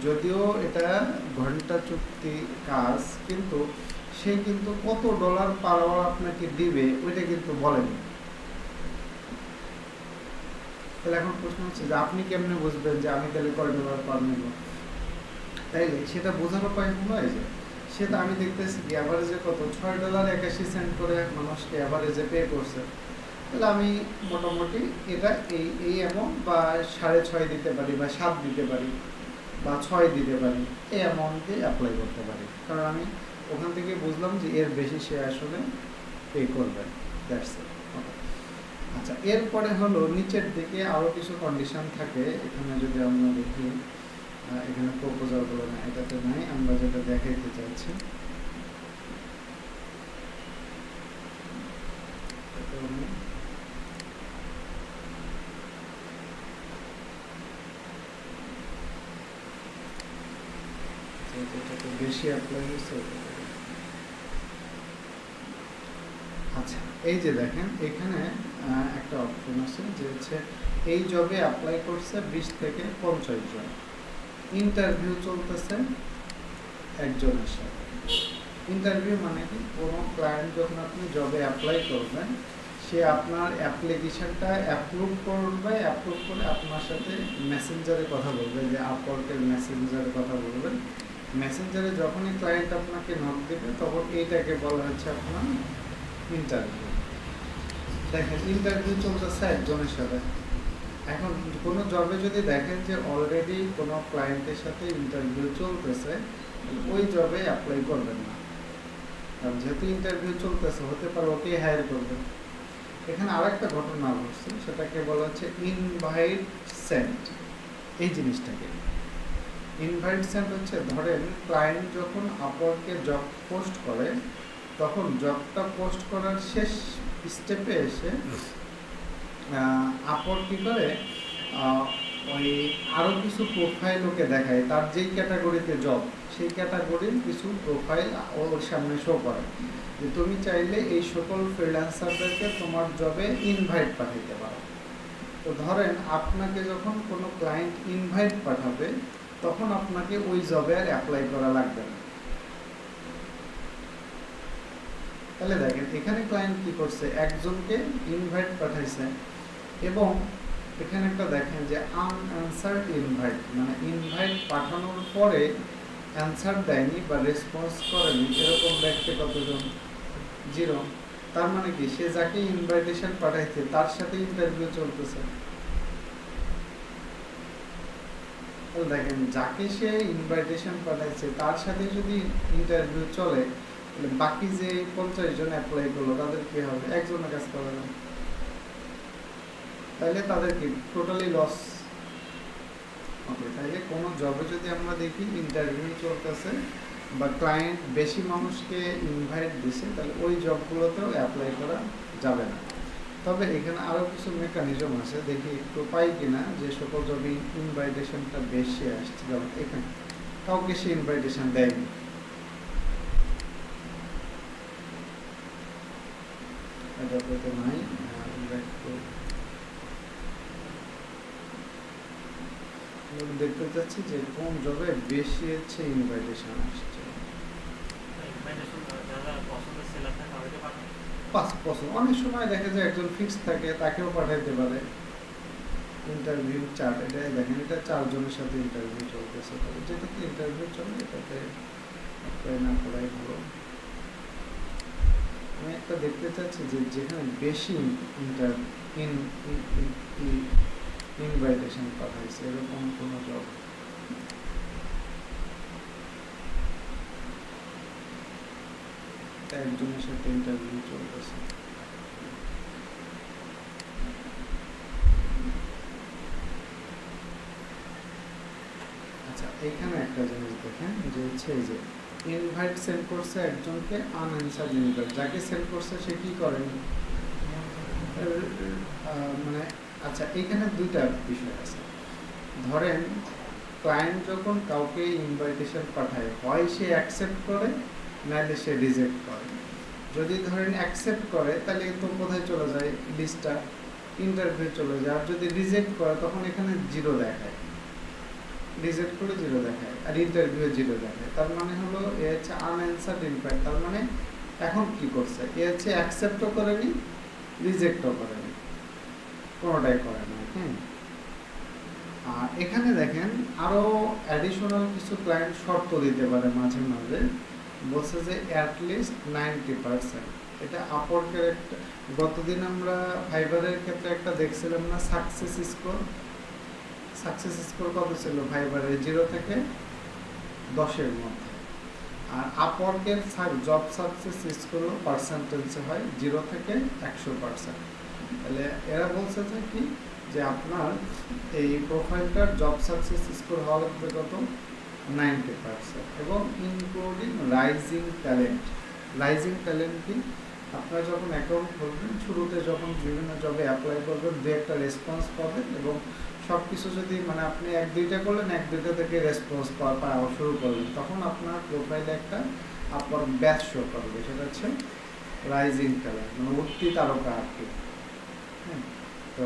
যদিও এটা ঘন্টা চুক্তি কাজ, কিন্তু সে কিন্তু কত ডলার পার আওয়ার আপনাকে দিবে ওইটা কিন্তু বলেনি। তাহলে এখন প্রশ্ন হচ্ছে যে আপনি কেমনে বুঝবেন যে আমি তাহলে কয় ডলার পার নেব? তাইলে সেটা বোঝার উপায় হলো এই যে, সেটা আমি দেখতেছি কি অ্যাভারেজে কত $6.81 করে মানুষকে অ্যাভারেজে পে করছে, তাহলে আমি মোটামুটি এটা এই অ্যামাউন্ট বা 6.5 দিতে পারি বা 7 দিতে পারি বা 6 দিতে পারি, এই অ্যামাউন্টে অ্যাপ্লাই করতে পারি, কারণ আমি ওখান থেকে বুঝলাম যে এর বেশি সে আসলে পে করবেন। That's it. আচ্ছা, এরপরে হলো নিচের দিকে আরও কিছু কন্ডিশন থাকে। এখানে যদি আমরা দেখি, এখানে প্রপোজালগুলো না, এটাতে নাই, আমরা যেটা দেখাইতে চাইছি বেশি অ্যাপ্লাই হয়েছে। আচ্ছা, এই যে দেখেন এখানে একটা অপশন আছে যে হচ্ছে এই জবে অ্যাপ্লাই করছে 20 থেকে 50 জন, ইন্টারভিউ চলতেছে একজনের সাথে। ইন্টারভিউ মানে কি, কোনো ক্লায়েন্ট যখন আপনি জবে অ্যাপ্লাই করবেন, সে আপনার অ্যাপ্লিকেশনটা অ্যাপ্রুভ করবে, অ্যাপ্রুভ করে আপনার সাথে মেসেঞ্জারে কথা বলবে, যে আপওয়ার্কের মেসেঞ্জারে কথা বলবেন। মেসেঞ্জারে যখনই ক্লায়েন্ট আপনাকে নক দেবে তখন এইটাকে বলা হচ্ছে আপনার ইন্টারভিউ। দেখেন ইন্টারভিউ চলতেছে একজনের সাথে। এখন কোনো জবে যদি দেখেন যে অলরেডি কোনো ক্লায়েন্টের সাথে ইন্টারভিউ চলতেছে, ওই জবে অ্যাপ্লাই করবেন না, কারণ যেহেতু ইন্টারভিউ চলতেছে হতে পারে ওকেই হায়ার করবেন। এখানে আরেকটা ঘটনা ঘটছে, সেটাকে বলা হচ্ছে ইনভাইট সেন্ট। এই জিনিসটাকে ইনভাইট সেন্ট হচ্ছে, ধরেন ক্লায়েন্ট যখন আপওয়ার্কে জব পোস্ট করে, তখন জবটা পোস্ট করার শেষ স্টেপে এসে আপওয়ার্ক কী করে, ওই আরও কিছু প্রোফাইল ওকে দেখায়, তার যেই ক্যাটাগরিতে জব সেই ক্যাটাগরির কিছু প্রোফাইল ওর সামনে শো করে, যে তুমি চাইলে এই সকল ফ্রিল্যান্সারদেরকে তোমার জবে ইনভাইট পাঠাইতে পারো। তো ধরেন আপনাকে যখন কোনো ক্লায়েন্ট ইনভাইট পাঠাবে, তখন আপনাকে ওই জবে আর অ্যাপ্লাই করা লাগবে না। তাহলে দেখেন এখানে ক্লায়েন্ট কী করছে, একজনকে ইনভাইট পাঠাইছে, এবং এখানে একটা দেখেন যে আনঅ্যান্সার্ড ইনভাইট, মানে ইনভাইট পাঠানোর পরে অ্যান্সার দেয়নি বা রেসপন্স করেনি এরকম ব্যক্তি কতজন, 0। তার মানে কি, সে যাকে ইনভাইটেশন পাঠাইছে তার সাথে ইন্টারভিউ চলতেছে। তাহলে দেখেন যাকে সে ইনভাইটেশন পাঠাইছে তার সাথে যদি ইন্টারভিউ চলে, তাহলে বাকি যে 50 জন অ্যাপ্লাই করলো তাদের কি হবে, একজনের কাজ করবে না, তাহলে তাদের কি টোটালি লস। ওকে, তাহলে কোনো জবে যদি আমরা দেখি ইন্টারভিউ চলতেছে বা ক্লায়েন্ট বেশি মানুষকে ইনভাইট দিছে, তাহলে ওই জবগুলোতেও অ্যাপ্লাই করা যাবে না। তবে এখানে আরও কিছু মেকানিজম আছে, দেখি একটু পাই কিনা, যে সকল জবে ইনভাইটেশনটা বেশি আসছে, যেমন এখানে কাউকে সে ইনভাইটেশন দেয়নি, এটা তো নাই। আমরা একটু দেখতে চাচ্ছি যে কোন জবে বেশি হচ্ছে ইনভাইটেশন আসছে। অনেক সময় দেখা যায় একজন ফিক্স থাকে, তাকেও পাঠাইতে পারে। ইন্টারভিউ চার্ট, এটা দেখেন, এটা 4 জনের সাথে ইন্টারভিউ চলতেছে। তবে যেটাতে ইন্টারভিউ চলে এটাতে অ্যাপ্লাই না করাই ভালো। আমি একটা দেখতে চাচ্ছি যে যেখানে বেশি ইনভাইটেশন পাঠাইছে এরকম কোনো জব। একজনের সাথে ইন্টারভিউ চলতেছে। আচ্ছা, এইখানে একটা জিনিস দেখেন যে হচ্ছে এই যে ইনভাইট সেন্ড করছে একজনকে, আনঅ্যান্সার্ড ইনভাইট, যাকে সেন্ড করছে সে কি করেনি, মানে আচ্ছা এইখানে দুইটা বিষয় আছে। ধরেন ক্লায়েন্ট যখন কাউকে ইনভাইটেশন পাঠায়, হয় সে অ্যাকসেপ্ট করে নাহলে সে রিজেক্ট করে। যদি ধরেন অ্যাকসেপ্ট করে তাহলে তো কোথায় চলে যায় লিস্টটা, ইন্টারভিউ চলে যায়। আর যদি রিজেক্ট করে তখন এখানে 0 দেখায়, রিজেক্ট করে 0 দেখায়, আর ইন্টারভিউ 0 দেখায়। তার মানে হলো এ হচ্ছে আনঅ্যান্সার্ড ইনভাইট। তার মানে এখন কি করছে, এ হচ্ছে অ্যাকসেপ্টও করেনি রিজেক্টও করেনি, কোনোটাই করে না। হ্যাঁ, আর এখানে দেখেন আরও অ্যাডিশনাল কিছু ক্লায়েন্ট শর্ত দিতে পারে মাঝে মাঝে, বলছে যে অ্যাটলিস্ট 90%। এটা আপওয়ার্কের একটা, গতদিন আমরা ফাইবারের ক্ষেত্রে একটা দেখছিলাম না, সাকসেস স্কোর। সাকসেস স্কোর কত ছিল ফাইবারের? 0 থেকে 10-এর মধ্যে। আর আপওয়ার্কের জব সাকসেস স্কোরও পার্সেন্টেজে হয় 0 থেকে 100%। তাহলে এরা বলছে যে কি, যে আপনার এই প্রোফাইলটার জব সাকসেস স্কোর হওয়া লাগবে কত, 90%, এবং including rising talent. Rising talent কি, আপনারা যখন অ্যাকাউন্ট খুলবেন, শুরুতে যখন বিভিন্ন জবে অ্যাপ্লাই করবেন, 2-একটা রেসপন্স পাবেন, এবং সব কিছু যদি মানে আপনি 1-2টা করলেন, 1-2টা থেকে রেসপন্স পাওয়া শুরু করলেন, তখন আপনার প্রোফাইলে একটা আপনার ব্যাচ শো করবে, সেটা হচ্ছে রাইজিং ট্যালেন্ট, মানে উঠতি তারকা আর কি। হ্যাঁ, তো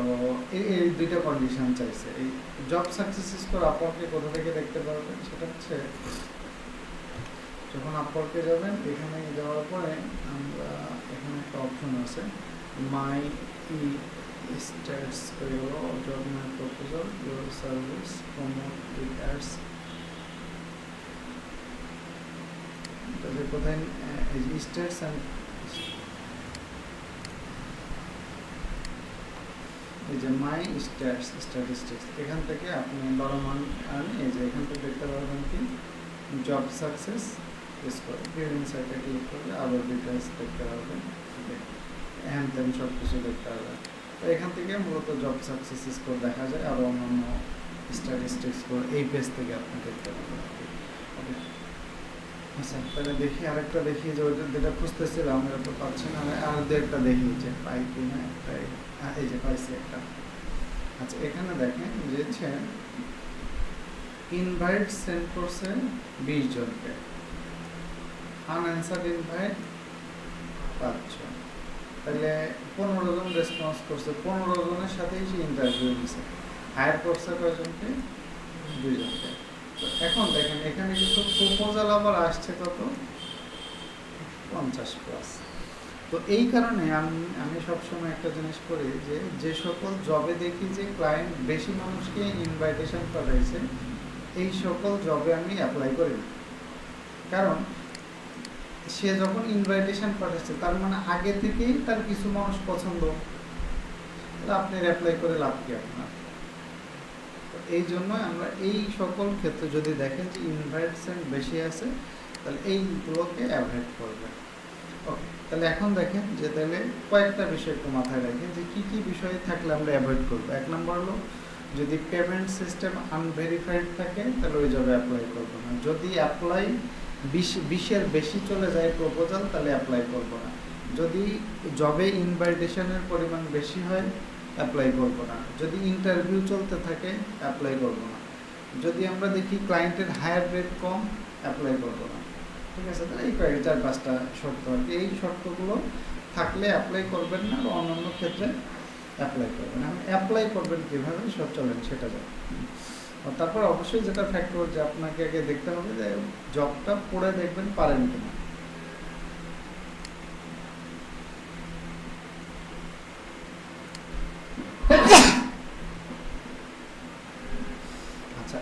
এই 2টা কন্ডিশন চাইছে। এই জব সাকসেস স্কোর আপওয়ার্কে কোথা থেকে দেখতে পারবেন, সেটা হচ্ছে যখন আপওয়ার্কে যাবেন, এখানে যাওয়ার পরে আমরা এখানে একটা অপশন আছে, my stats job my proposal your service promote with ads. তাহলে কোথায় স্ট্যাটস অ্যান্ড এই যে মাই স্ট্যাটিস্টিক্স, এখান থেকে আপনি বড় মান আনেন। এই যে এখান থেকে দেখতে পারবেন কি জব সাকসেস স্কোর, বিভিন্ন সাইটে ক্লিক করলে আবার ডিটেলস দেখতে পারবেন, হ্যান তেন সব কিছু দেখতে পারবেন। তো এখান থেকে মূলত জব সাকসেস স্কোর দেখা যায়, আর অন্যান্য স্ট্যাটিস্টিক্স স্কোর এই পেজ থেকে আপনি দেখতে পারবেন। ওকে, আচ্ছা তাহলে দেখি আরেকটা দেখি, যে ওইটা যেটা খুঁজতেছিলাম এটা তো পাচ্ছি না, আর একটা দেখি যে পাই কি না। একটাই, এই যে পাইছি একটা। আচ্ছা এখানে দেখেন যে ইনভাইট সেন্ড করছে 20 জনকে, আনঅ্যান্সার্ড ইনভাইট 5 জন, তাহলে 15 জন রেসপন্স করছে। 15 জনের সাথেই সে ইন্টারভিউ নিছে। হায়ার করছে কয়জনকে? 2 জনকে। তো এখন দেখেন এখানে কিন্তু প্রপোজাল আবার আসছে কত, 50+। তো এই কারণে আমি সবসময় একটা জিনিস করি, যে সকল জবে দেখি যে ক্লায়েন্ট বেশি মানুষকে ইনভাইটেশন পাঠাইছে, এই সকল জবে আমি অ্যাপ্লাই করি না। কারণ সে যখন ইনভাইটেশন পাঠাচ্ছে, তার মানে আগে থেকেই তার কিছু মানুষ পছন্দ, আপনি অ্যাপ্লাই করে লাভ কি আপনার? তো এই জন্য আমরা এই সকল ক্ষেত্রে যদি দেখেন যে ইনভাইটেশন বেশি আছে, তাহলে এইগুলোকে অ্যাভয়েড করবেন। ওকে, তাহলে এখন দেখেন যে তাহলে কয়েকটা বিষয় একটু মাথায় রাখেন যে কী কী বিষয় থাকলে আমরা অ্যাভয়েড করবো। 1 নম্বর হলো, যদি পেমেন্ট সিস্টেম আনভেরিফাইড থাকে তাহলে ওই জবে অ্যাপ্লাই করবো না। যদি অ্যাপ্লাই 20-এর বেশি চলে যায় প্রপোজাল, তাহলে অ্যাপ্লাই করবো না। যদি জবে ইনভাইটেশনের পরিমাণ বেশি হয়, অ্যাপ্লাই করবো না। যদি ইন্টারভিউ চলতে থাকে, অ্যাপ্লাই করবো না। যদি আমরা দেখি ক্লায়েন্টের হায়ার রেট কম, অ্যাপ্লাই করবো না। ঠিক আছে, তাহলে এই 4-5টা শর্ত আর কি। এই শর্তগুলো থাকলে অ্যাপ্লাই করবেন না, বা অন্যান্য ক্ষেত্রে অ্যাপ্লাই করবেন। এখন অ্যাপ্লাই করবেন কীভাবে সব চলেন সেটা যায়। তারপর অবশ্যই যেটা ফ্যাক্টর, যে আপনাকে আগে দেখতে হবে যে জবটা পড়ে দেখবেন পারেন কিনা।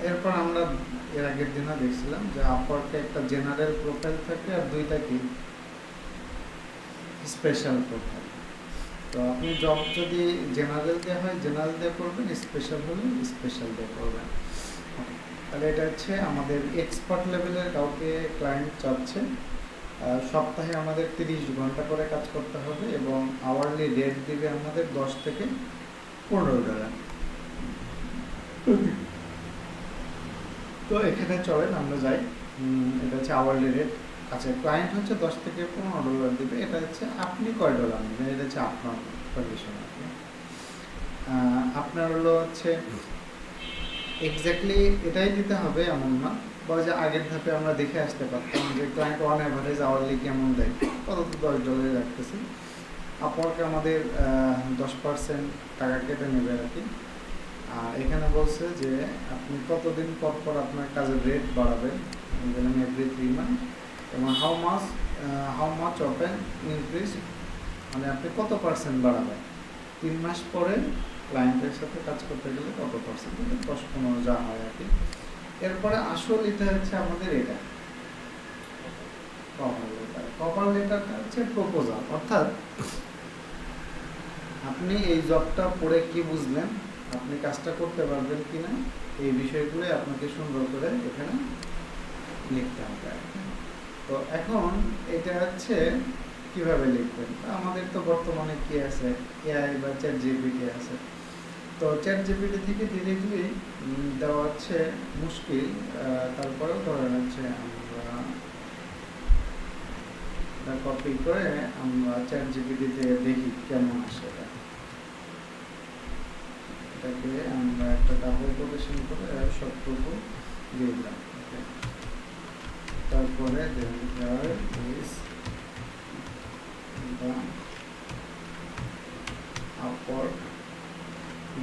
এরপর আমরা এর আগের দিনও দেখছিলাম যে আপওয়ার্কে একটা জেনারেল প্রোফাইল থাকে আর দুইটা কি স্পেশাল প্রোফাইল। তো আপনি জব যদি জেনারেল দিয়ে হয় জেনারেল দিয়ে করবেন, স্পেশাল হলে স্পেশাল দিয়ে করবেন। তাহলে এটা হচ্ছে আমাদের এক্সপার্ট লেভেলের কাউকে ক্লায়েন্ট চাচ্ছে, সপ্তাহে আমাদের 30 ঘন্টা করে কাজ করতে হবে এবং আওয়ারলি রেট দিবে আমাদের 10 থেকে $15। তো এখানে চলেন আমরা যাই, এটা হচ্ছে আওয়ারলি রেট। আচ্ছা, ক্লায়েন্ট হচ্ছে 10 থেকে $15 দিবে, এটা হচ্ছে আপনি কয় ডলার নেবেন, এটা হচ্ছে আপনার কন্ডিশন। আপনার হলো হচ্ছে এক্স্যাক্টলি এটাই দিতে হবে এমন না, বা যে আগের ধাপে আমরা দেখে আসতে পারতাম যে ক্লায়েন্ট অন অ্যাভারেজ আওয়ারলি কেমন দেয়, কত $10 রাখতেছি। আপওয়ার্কে আমাদের 10% টাকা কেটে নেবে আর কি। আর এখানে বলছে যে আপনি কতদিন পর পর আপনার কাজের রেট বাড়াবেন, এভরি 3 মান্থ, এবং how much of N increase, মানে আপনি কত পার্সেন্ট বাড়াবেন 3 মাস পরে ক্লায়েন্টের সাথে কাজ করতে গেলে কত পার্সেন্ট, 10-15 যা হয় আর কি। এরপরে আসল এটা হচ্ছে আমাদের এটা কভার লেটারটা হচ্ছে প্রপোজাল, অর্থাৎ আপনি এই জবটা পড়ে কি বুঝলেন, আপনি কাজটা করতে পারবেন কিনা, এই বিষয়গুলো আপনাকে সুন্দর করে এখানে লিখতে হবে। তো এখন এটা হচ্ছে কিভাবে লিখবেন, আমাদের তো বর্তমানে কি আছে, এআই বা চ্যাট জিপিটি আছে। তো চ্যাট জিপিটি থেকে ডিরেক্টলি দেওয়া হচ্ছে মুশকিল, তারপরেও ধরেন হচ্ছে আমরা কপি করে আমরা চ্যাট জিপিটিতে দেখি কেমন আসে। এটাকে আমরা একটা ডাবল কোটেশন করে সবটুকু দিয়ে দিলাম। তারপরে Upwork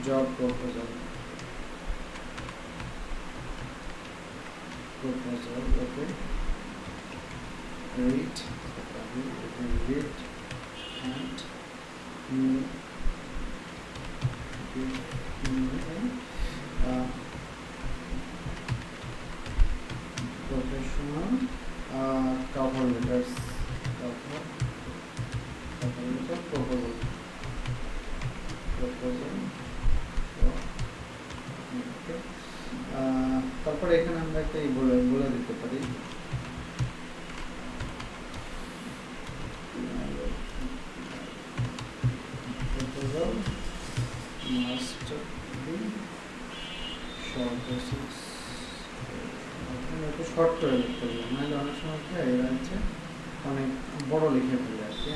job proposal, okay, read and professional cover letters, proposal. তারপরে এখানে আমরা একটা বলে দিতে পারি proposal must be short, একটু শর্ট করে লিখতে হবে, নাহলে অনেক সময় কি হয় এরা হচ্ছে অনেক বড় লিখে ফেলে আর কি।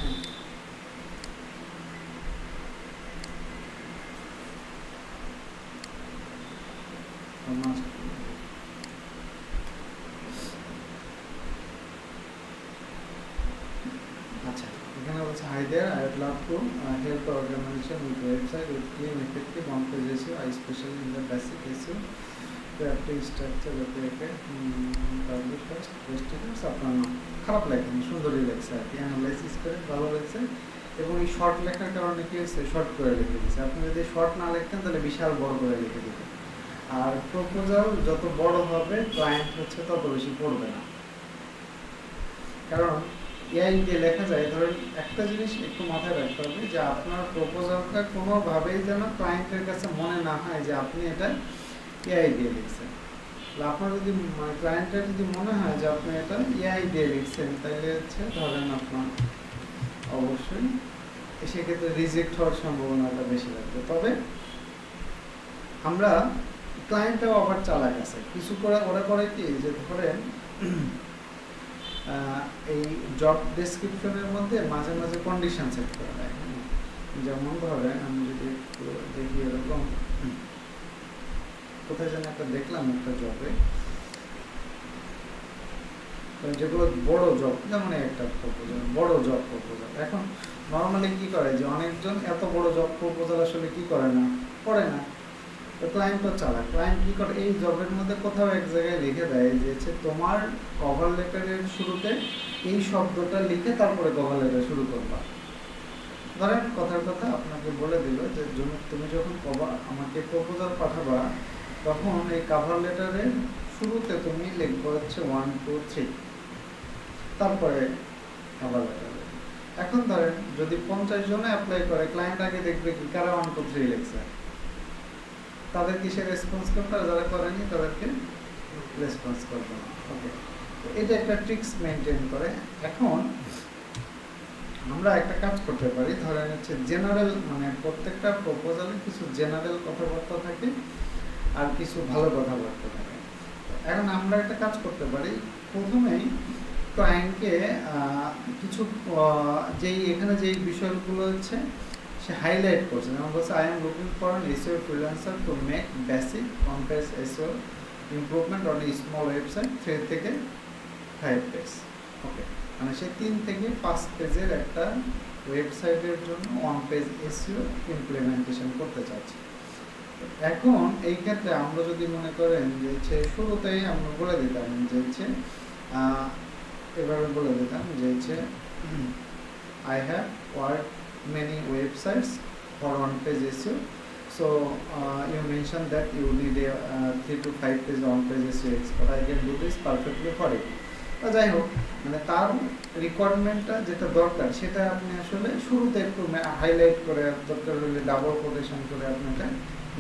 আচ্ছা, এখানে বলছে hi there, I would love to help the organization with website with clean, effective, on-page SEO, especially in the basic SEO, crafting structure, publish first, vestigate, আপনার খারাপ লেখেন, সুন্দরই লেখছে আর কি, অ্যানালাইসিস করে ভালো লেখছে, এবং এই শর্ট লেখার কারণে কি হয়েছে, শর্ট করে লিখে দিচ্ছে। আপনি যদি শর্ট না লিখতেন তাহলে বিশাল বড় করে লিখে দিতেন। আর প্রপোজাল যত বড় হবে ক্লায়েন্ট হচ্ছে তত বেশি পড়বে না, কারণ এআই দিয়ে লেখা যায়। ধরেন একটা জিনিস একটু মাথায় রাখতে হবে যে আপনার প্রপোজালটা কোনোভাবেই যেন ক্লায়েন্টের কাছে মনে না হয় যে আপনি এটা এআই দিয়ে লিখছেন। আপনার যদি ক্লায়েন্টের যদি মনে হয় যে আপনি এটা এআই দিয়ে লিখছেন, তাহলে হচ্ছে ধরেন আপনার অবশ্যই সেক্ষেত্রে রিজেক্ট হওয়ার সম্ভাবনাটা বেশি থাকবে। তবে আমরা ক্লায়েন্টটাও আবার চালাক আছে, কিছু করে ওরা করে কি যে ধরেন এই জব ডেসক্রিপশনের মধ্যে মাঝে মাঝে কন্ডিশন সেট করা হয়। যেমন ধরেন আমি যদি একটু দেখি, এরকম কোথায় যেন একটা দেখলাম একটা জবে, যেগুলো বড় জব, যেমন একটা প্রপোজাল, বড় জব প্রপোজাল। এখন নর্মালি কি করে যে অনেকজন এত বড় জব প্রপোজাল আসলে কি করে না, পড়ে না। তো ক্লায়েন্ট তো চালাক, ক্লায়েন্ট কি করে এই জবের মধ্যে কোথাও এক জায়গায় লিখে দেয় যে তোমার কভার লেটারের শুরুতে এই শব্দটা লিখে তারপরে কভার লেটার শুরু করবা। ধরেন কথার কথা আপনাকে বলে দিল যে তুমি যখন আমাকে প্রপোজাল পাঠাবা তখন এই কভার লেটারের শুরুতে তুমি লিখবো হচ্ছে 1 2 3, তারপরে কভার লেটার। এখন ধরেন যদি 50 জনে অ্যাপ্লাই করে, ক্লায়েন্ট আগে দেখবে কি কারা 1 2 3 লিখছে, তাদের কিসে রেসপন্স করবে, আর যারা করেনি তাদেরকে রেসপন্স করবে না। ওকে, তো এটা একটা ট্রিক্স মেনটেন করে। এখন আমরা একটা কাজ করতে পারি, ধরেন হচ্ছে জেনারেল, মানে প্রত্যেকটা প্রপোজালে কিছু জেনারেল কথাবার্তা থাকে আর কিছু ভালো কথাবার্তা থাকে। এখন আমরা একটা কাজ করতে পারি, প্রথমেই ক্লায়েন্টকে কিছু যেই এখানে যেই বিষয়গুলো হচ্ছে সে হাইলাইট করছে, যেমন বলছে I am looking for an SEO freelancer to make basic on page SEO improvement on a small website 3 থেকে 5 পেজ। ওকে, মানে সে 3 থেকে 5 পেজের একটা ওয়েবসাইটের জন্য অন পেজ এসইও ইমপ্লিমেন্টেশন করতে চাচ্ছে। এখন এই ক্ষেত্রে আমরা যদি মনে করেন যে হচ্ছে শুরুতেই আমরা বলে দিতাম যে হচ্ছে এভাবে বলে দিতাম যে হচ্ছে I have work many websites for on-page SEO. So you mentioned that you need a 3 to 5 page on-page SEO expert. I can do this perfectly for you. যাই হোক, মানে তার রিকোয়ারমেন্টটা যেটা দরকার সেটা আপনি আসলে শুরুতে একটু হাইলাইট করে, দরকার হলে ডাবল কোটেশন করে আপনি এটা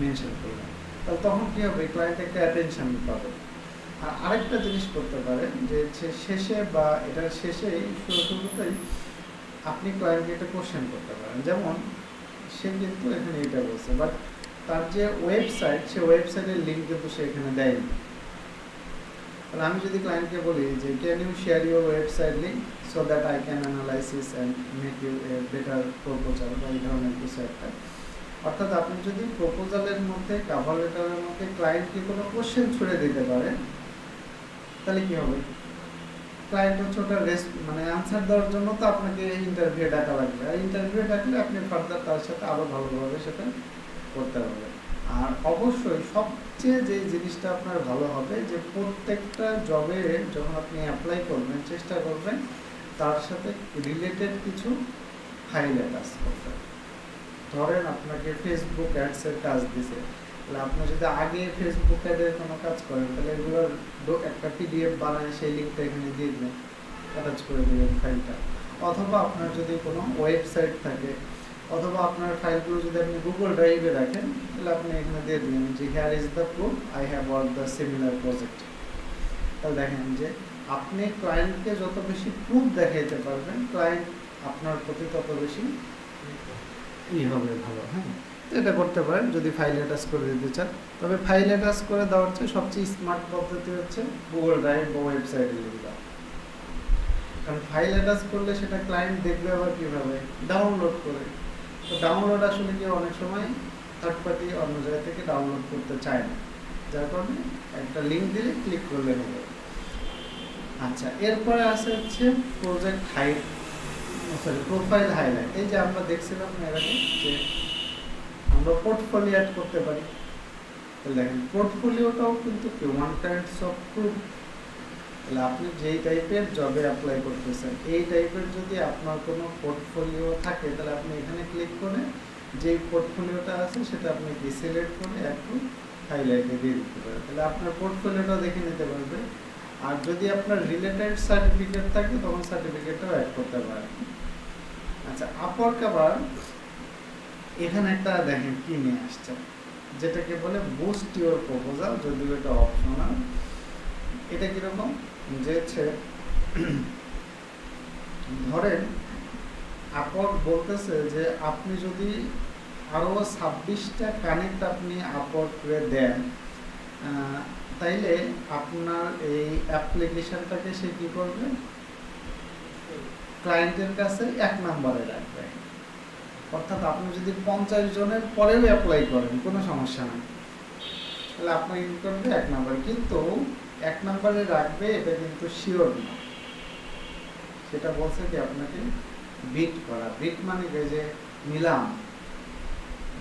মেনশন করবেন, তাহলে তখন কী হবে, ক্লায়েন্ট একটা অ্যাটেনশন পাবে। আর আরেকটা জিনিস করতে পারেন যে শেষে বা এটার শেষেই শুরুতেই আপনি ক্লায়েন্টকে একটা কোশ্চেন করতে পারেন, যেমন সে কিন্তু এখানে এটা বলছে, বাট তার যে ওয়েবসাইট, সে ওয়েবসাইটের লিঙ্ক কিন্তু সে এখানে দেয়নি। তাহলে আমি যদি ক্লায়েন্টকে বলি যে can you share your website link so that I can analysis and make you a better proposal, বা এই ধরনের কিছু একটা। অর্থাৎ আপনি যদি প্রপোজালের মধ্যে, কভার লেটারের মধ্যে ক্লায়েন্টকে কোনো কোশ্চেন ছুড়ে দিতে পারেন, তাহলে কী হবে, ক্লায়েন্ট হচ্ছে ওটা মানে আনসার দেওয়ার জন্য তো আপনাকে ইন্টারভিউ ডাকা লাগবে, আর ইন্টারভিউ ডাকলে আপনি ফার্দার তার সাথে আরও ভালোভাবে সেটা করতে পারবেন। আর অবশ্যই সবচেয়ে যে জিনিসটা আপনার ভালো হবে, যে প্রত্যেকটা জবে যখন আপনি অ্যাপ্লাই করবেন চেষ্টা করবেন তার সাথে রিলেটেড কিছু হাইলাইট করতে। ধরেন আপনাকে ফেসবুক অ্যাডসের কাজ দিছে, তাহলে আপনি যদি আগে ফেসবুক অ্যাডের কোনো কাজ করেন, তাহলে এগুলোর একটা পিডিএফ বানায় সেই লিঙ্কটা এখানে দিয়ে দেবেন, অ্যাটাচ করে দেবেন ফাইলটা। অথবা আপনার যদি কোনো ওয়েবসাইট থাকে, অথবা আপনার ফাইলগুলো যদি আপনি গুগল ড্রাইভে রাখেন, তাহলে আপনি এখানে দিয়ে দেবেন যে here is the proof I have work the similar project. তাহলে দেখেন যে আপনি ক্লায়েন্টকে যত বেশি প্রুফ দেখাইতে পারবেন, ক্লায়েন্ট আপনার প্রতি তত বেশি হবে ভালো। হ্যাঁ, এটা করতে পারেন যদি ফাইল অ্যাটাচ করে দিতে চান। তবে ফাইল অ্যাটাচ করে দেওয়ার চেয়ে সবচেয়ে স্মার্ট পদ্ধতি হচ্ছে গুগল ড্রাইভ বা ওয়েবসাইটে লিখে দেওয়া। কারণ ফাইল অ্যাটাচ করলে সেটা ক্লায়েন্ট দেখবে আবার কীভাবে, ডাউনলোড করে। তো ডাউনলোড আসলে কি অনেক সময় থার্ড পার্টি অন্য জায়গা থেকে ডাউনলোড করতে চায় না, যার কারণে একটা লিঙ্ক দিলে ক্লিক করলে হবে। আচ্ছা, এরপরে আসে হচ্ছে প্রজেক্ট প্রোফাইল হাইলাইট। এই যে আমরা দেখছিলাম এর আগে যে আমরা পোর্টফোলিও অ্যাড করতে পারি। দেখেন পোর্টফোলিওটাও কিন্তু ওয়ান কাইন্ডস অফ প্রুফ। তাহলে আপনি যেই টাইপের জবে অ্যাপ্লাই করতেছেন, এই টাইপের যদি আপনার কোনো পোর্টফোলিও থাকে, তাহলে আপনি এখানে ক্লিক করে যেই পোর্টফোলিওটা আছে সেটা আপনি কি সিলেক্ট করে একটু হাইলাইটে দিয়ে দিতে পারেন, তাহলে আপনার পোর্টফোলিওটা দেখে নিতে পারবে। আর যদি আপনার রিলেটেড সার্টিফিকেট থাকে তখন সার্টিফিকেটটাও অ্যাড করতে পারেন। আচ্ছা, আপওয়ার্ক আবার এখানে একটা দেখেন কি নিয়ে আসছে, যেটাকে বলে বুস্ট ইউর প্রপোজাল, যদিও এটা অপশনাল। এটা কিরকম, যে ধরেন আপওয়ার্ক বলতেছে যে আপনি যদি আরও 26টা কানেক্ট আপনি আপওয়ার্ক করে দেন, তাইলে আপনার এই অ্যাপ্লিকেশনটাকে সে কী করবে, ক্লায়েন্টের কাছে 1 নম্বরে রাখবে। অর্থাৎ আপনি যদি 50 জনের পরেও অ্যাপ্লাই করেন কোনো সমস্যা নেই, তাহলে আপনার কি করবে 1 নম্বরে। কিন্তু 1 নম্বরে রাখবে এটা কিন্তু শিওর না, সেটা বলছে কি আপনাকে বিট করা। বিট মানে যে নিলাম,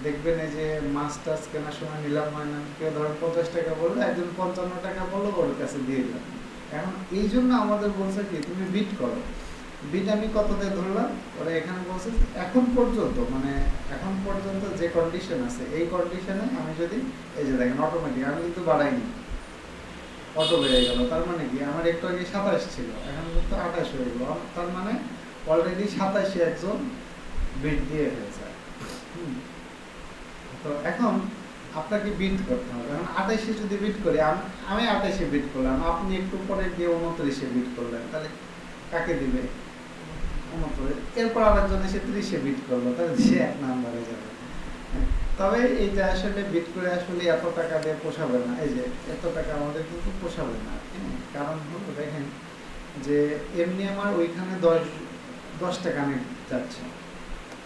দেখবেন এই যে মাছ টাছ কেনার সময় নিলাম হয় না, কেউ ধরেন 50 টাকা বললো, একজন 55 টাকা বললো, ওর কাছে দিয়ে দিলাম। এখন এই জন্য আমাদের বলছে কি তুমি বিট করো, বিট আমি কততে ধরলাম, ওরা এখানে বলছে এখন পর্যন্ত, মানে এখন পর্যন্ত যে কন্ডিশন আছে এই কন্ডিশনে আমি যদি, এই যে দেখেন অটোমেটিক আমি কিন্তু বাড়াইনি, অটো বেড়ে গেল। তার মানে কি আমার একটু আগে 27 ছিল, এখন কিন্তু 28 হয়ে গেল। তার মানে অলরেডি 27 একজন বিট দিয়ে ফেলছে। তো এখন আপনাকে বিট করতে হবে। এখন 28 যদি বিট করি, আমি 28 বিট করলাম, আপনি একটু পরে গিয়ে 29 বিট করলেন, তাহলে কাকে দিবে? 29। এরপর আরেকজন এসে 30 বিট করলো, তাহলে সে 1 নাম্বারে যাবে। তবে এই যে আসলে বিট করে আসলে এত টাকা দিয়ে পোষাবে না, এই যে এত টাকা আমাদের কিন্তু পোষাবে না। কারণ হলো দেখেন যে এমনি আমার ওইখানে 10টা কানেক্ট যাচ্ছে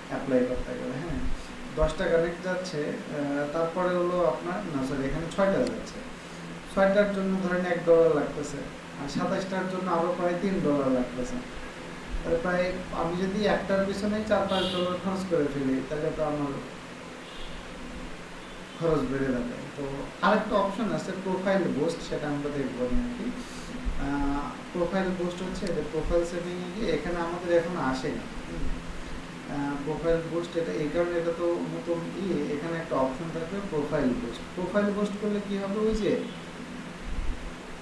অ্যাপ্লাই করতে গেলে, হ্যাঁ 10টা কানেক্ট যাচ্ছে, তারপরে হলো আপনার না সরি এখানে 6টা যাচ্ছে, 6টার জন্য ধরেন $1 লাগতেছে, আর 27টার জন্য আরও প্রায় $3 লাগতেছে। তাহলে প্রায় আমি যদি একটার পিছনে $4-5 খরচ করে ফেলি, তাহলে তো আমার খরচ বেড়ে যাবে। তো আরেকটা অপশন আছে প্রোফাইল বুস্ট, সেটা আমরা দেখবো আর কি। প্রোফাইল বুস্ট হচ্ছে এটা প্রোফাইল সেটিংয়ে গিয়ে, এখানে আমাদের এখন আসে না প্রোফাইল বুস্ট। এটা এই কারণে, এটা তো নতুন এখানে একটা অপশন থাকবে প্রোফাইল বুস্ট। প্রোফাইল বুস্ট করলে কি হবে, ওই যে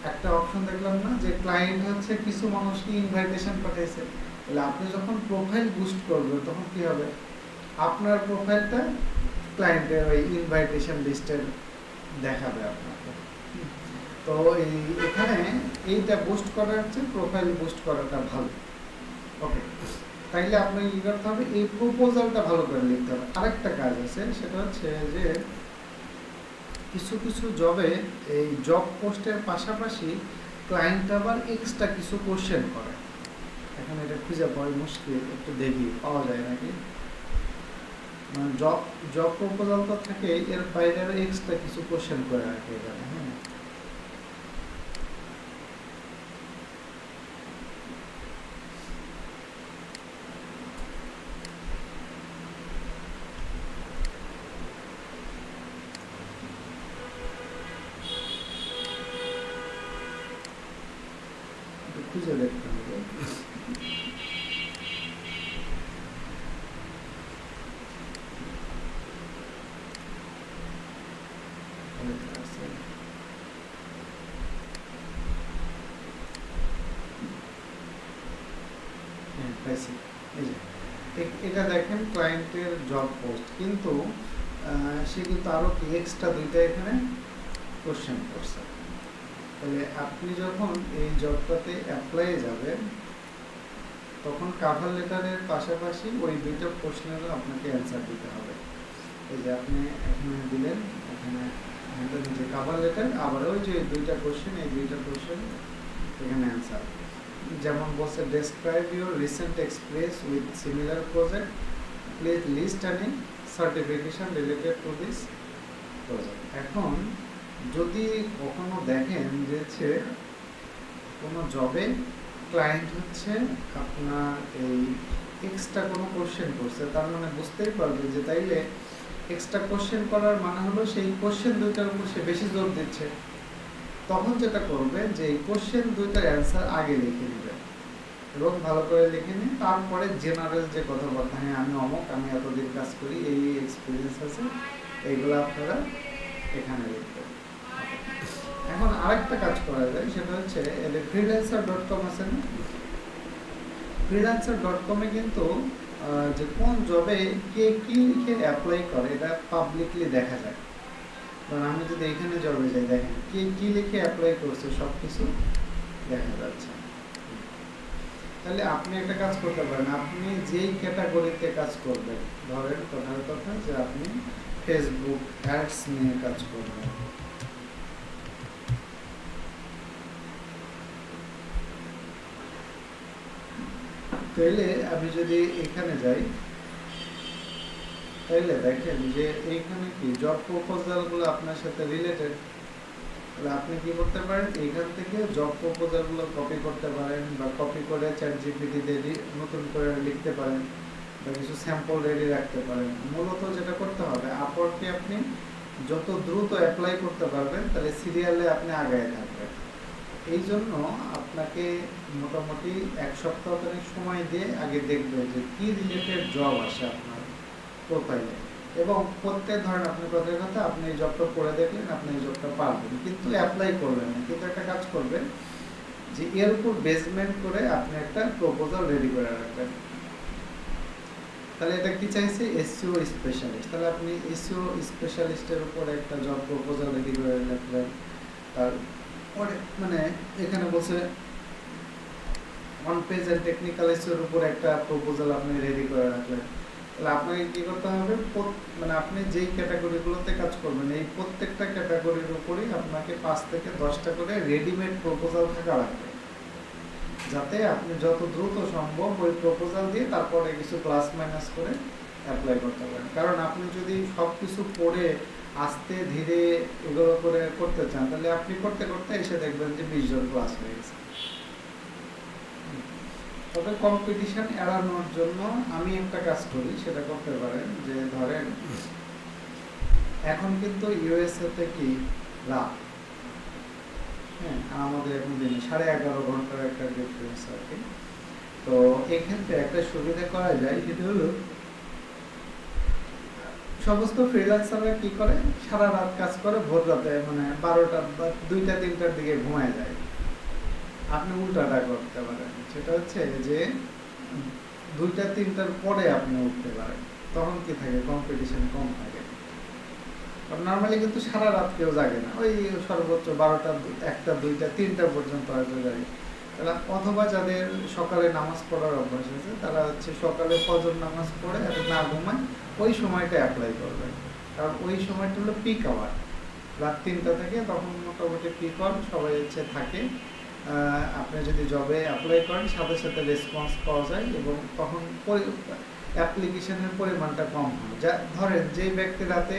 একটা অপশন দেখলাম না যে ক্লায়েন্ট হচ্ছে কিছু মানুষকে ইনভাইটেশন পাঠাইছে, তাহলে আপনি যখন প্রোফাইল বুস্ট করবেন তখন কি হবে, আপনার প্রোফাইলটা ক্লায়েন্টের ওই ইনভাইটেশন লিস্টের দেখাবে আপনাকে। তো এখানে এইটা বুস্ট করার হচ্ছে প্রোফাইল বুস্ট করাটা ভালো। ওকে, তাইলে আপনাকে কী করতে হবে, এই প্রপোজালটা ভালো করে লিখতে হবে। আরেকটা কাজ আছে, সেটা হচ্ছে যে কিছু কিছু জবে এই জব পোস্টের পাশাপাশি ক্লায়েন্ট আবার এক্সট্রা কিছু কোশ্চেন করে। এখন এটা খুঁজে পাওয়া মুশকিল, একটু দেখি পাওয়া যায় নাকি। মানে জব প্রপোজালটা থাকে, এর বাইরে আরও এক্সট্রা কিছু কোশ্চেন করে রাখে এখানে। হ্যাঁ, খুঁজে দেখতে হবে। এটা দেখেন ক্লায়েন্টের জব পোস্ট, কিন্তু সে কিন্তু আরও কি এক্সট্রা 2টা এখানে কোশ্চেন করছে। তাহলে আপনি যখন এই জবটাতে অ্যাপ্লাই যাবেন, তখন কাভার লেটারের পাশাপাশি ওই 2টা প্রশ্নেরও আপনাকে অ্যান্সার দিতে হবে। এই যে আপনি এখানে দিলেন, এখানে যে কাভার লেটার, আবার ওই যে 2টা কোশ্চেন, এই 2টা কোশ্চেন এখানে অ্যান্সার। যেমন বলছে describe your recent experience with similar project, please list any certification related to this project. এখন যদি কখনো দেখেন যে কোনো জবে ক্লায়েন্ট হচ্ছে আপনার এই এক্সট্রা কোনো কোশ্চেন করছে, তার মানে বুঝতেই পারবে যে তাইলে এক্সট্রা কোশ্চেন করার মানে হলো সেই কোশ্চেন 2টার উপর সে বেশি জোর দিচ্ছে। তখন যেটা করবে যে এই কোশ্চেন 2টার অ্যান্সার আগে লিখে নেবে এবং ভালো করে লিখে নিন, তারপরে জেনারেল যে কথাবার্তা, হ্যাঁ আমি অমুক, আমি এতদিন কাজ করি, এই এক্সপিরিয়েন্স আছে, এইগুলো আপনারা এখানে লিখবেন। এখন আরেকটা কাজ করা যায়, সেটা হচ্ছে এদের freelancer.com আছে না, freelancer.com-এ কিন্তু যে কোন জবে কে কী লিখে অ্যাপ্লাই করে এটা পাবলিকলি দেখা যায়। কারণ আমি যদি এখানে জবে যাই, দেখেন কে কী লিখে অ্যাপ্লাই করছে সব কিছু দেখা যাচ্ছে। তাহলে আপনি একটা কাজ করতে পারেন, আপনি যেই ক্যাটাগরিতে কাজ করবেন, ধরেন কথার কথা যে আপনি ফেসবুক অ্যাডস নিয়ে কাজ করবেন, তাহলে আমি যদি এখানে যাই, তাহলে দেখেন যে এইখানে কি জব প্রপোজালগুলো আপনার সাথে রিলেটেড। তাহলে আপনি কি করতে পারেন, এইখান থেকে জব প্রপোজালগুলো কপি করতে পারেন, বা কপি করে চ্যাটজিপিটিতে নতুন করে লিখতে পারেন, বা কিছু স্যাম্পল রেডি রাখতে পারেন। মূলত যেটা করতে হবে, আপওয়ার্কে আপনি যত দ্রুত অ্যাপ্লাই করতে পারবেন, তাহলে সিরিয়ালে আপনি আগায় থাকবেন। এই জন্য আপনাকে মোটামুটি 1 সপ্তাহ খানিক সময় দিয়ে আগে দেখবে যে কি রিলেটেড জব আসে আপনার প্রোফাইলে, এবং প্রত্যেক ধরেন আপনি কথার কথা আপনি এই জবটা করে দেখলেন, আপনি এই জবটা পারবেন কিন্তু অ্যাপ্লাই করবেন না, কিন্তু একটা কাজ করবেন যে এর উপর বেসমেন্ট করে আপনি একটা প্রপোজাল রেডি করে রাখবেন। তাহলে এটা কি চাইছে, এসইও স্পেশালিস্ট, তাহলে আপনি এসইও স্পেশালিস্টের উপর একটা জব প্রপোজাল রেডি করে রাখলেন। তারপরে মানে এখানে বলছে অন পেজ এন্ড টেকনিক্যাল এসইওর উপর একটা প্রপোজাল আপনি রেডি করে রাখলেন। তাহলে আপনাকে কি করতে হবে, মানে আপনি যেই ক্যাটাগরিগুলোতে কাজ করবেন এই প্রত্যেকটা ক্যাটাগরির উপরেই আপনাকে 5 থেকে 10টা করে রেডিমেড প্রপোজাল থাকা লাগবে, যাতে আপনি যত দ্রুত সম্ভব ওই প্রপোজাল দিয়ে তারপরে কিছু প্লাস মাইনাস করে অ্যাপ্লাই করতে পারেন। কারণ আপনি যদি সব কিছু পড়ে আস্তে ধীরে এগুলো করে করতে চান, তাহলে আপনি করতে করতে এসে দেখবেন যে 20 জন ক্লাস হয়ে গেছে। তবে কম্পিটিশন এড়ানোর জন্য আমি একটা কাজ করি, সেটা করতে পারেন যে ধরেন এখন কিন্তু ইউএসএ তে কি রাত, হ্যাঁ, আমাদের এখন দিনে 11:30 ঘন্টার একটা ডিফারেন্স আর কি। তো এক্ষেত্রে একটা সুবিধা করা যায়, সেটা হলো সমস্ত ফ্রিল্যান্সাররা কি করে, সারা রাত কাজ করে, ভোর রাতে মানে 12টা বা 2টা 3টার দিকে ঘুমায় যায়। আপনি উল্টাটা করতে পারেন, সেটা হচ্ছে যে 2টা 3টার পরে আপনি উঠতে পারেন, তখন কি থাকে, কম্পিটিশন কম থাকে। নর্মালি কিন্তু সারা রাত কেউ জাগে না, ওই সর্বোচ্চ 12টা 1টা 2টা 3টা পর্যন্ত হয়তো জাগে। তাহলে অথবা যাদের সকালে নামাজ পড়ার অভ্যাস আছে তারা হচ্ছে সকালে ফজর নামাজ পড়ে আর না ঘুমায়, ওই সময়টা অ্যাপ্লাই করবেন। কারণ ওই সময়টা হলো পিক আওয়ার, রাত 3টা থেকে, তখন মোটামুটি পিক আওয়ার সবাই হচ্ছে থাকে। আপনি যদি জবে অ্যাপ্লাই করেন সাথে সাথে রেসপন্স পাওয়া যায়, এবং তখন অ্যাপ্লিকেশনের পরিমাণটা কম হয়। যা ধরেন যেই ব্যক্তি রাতে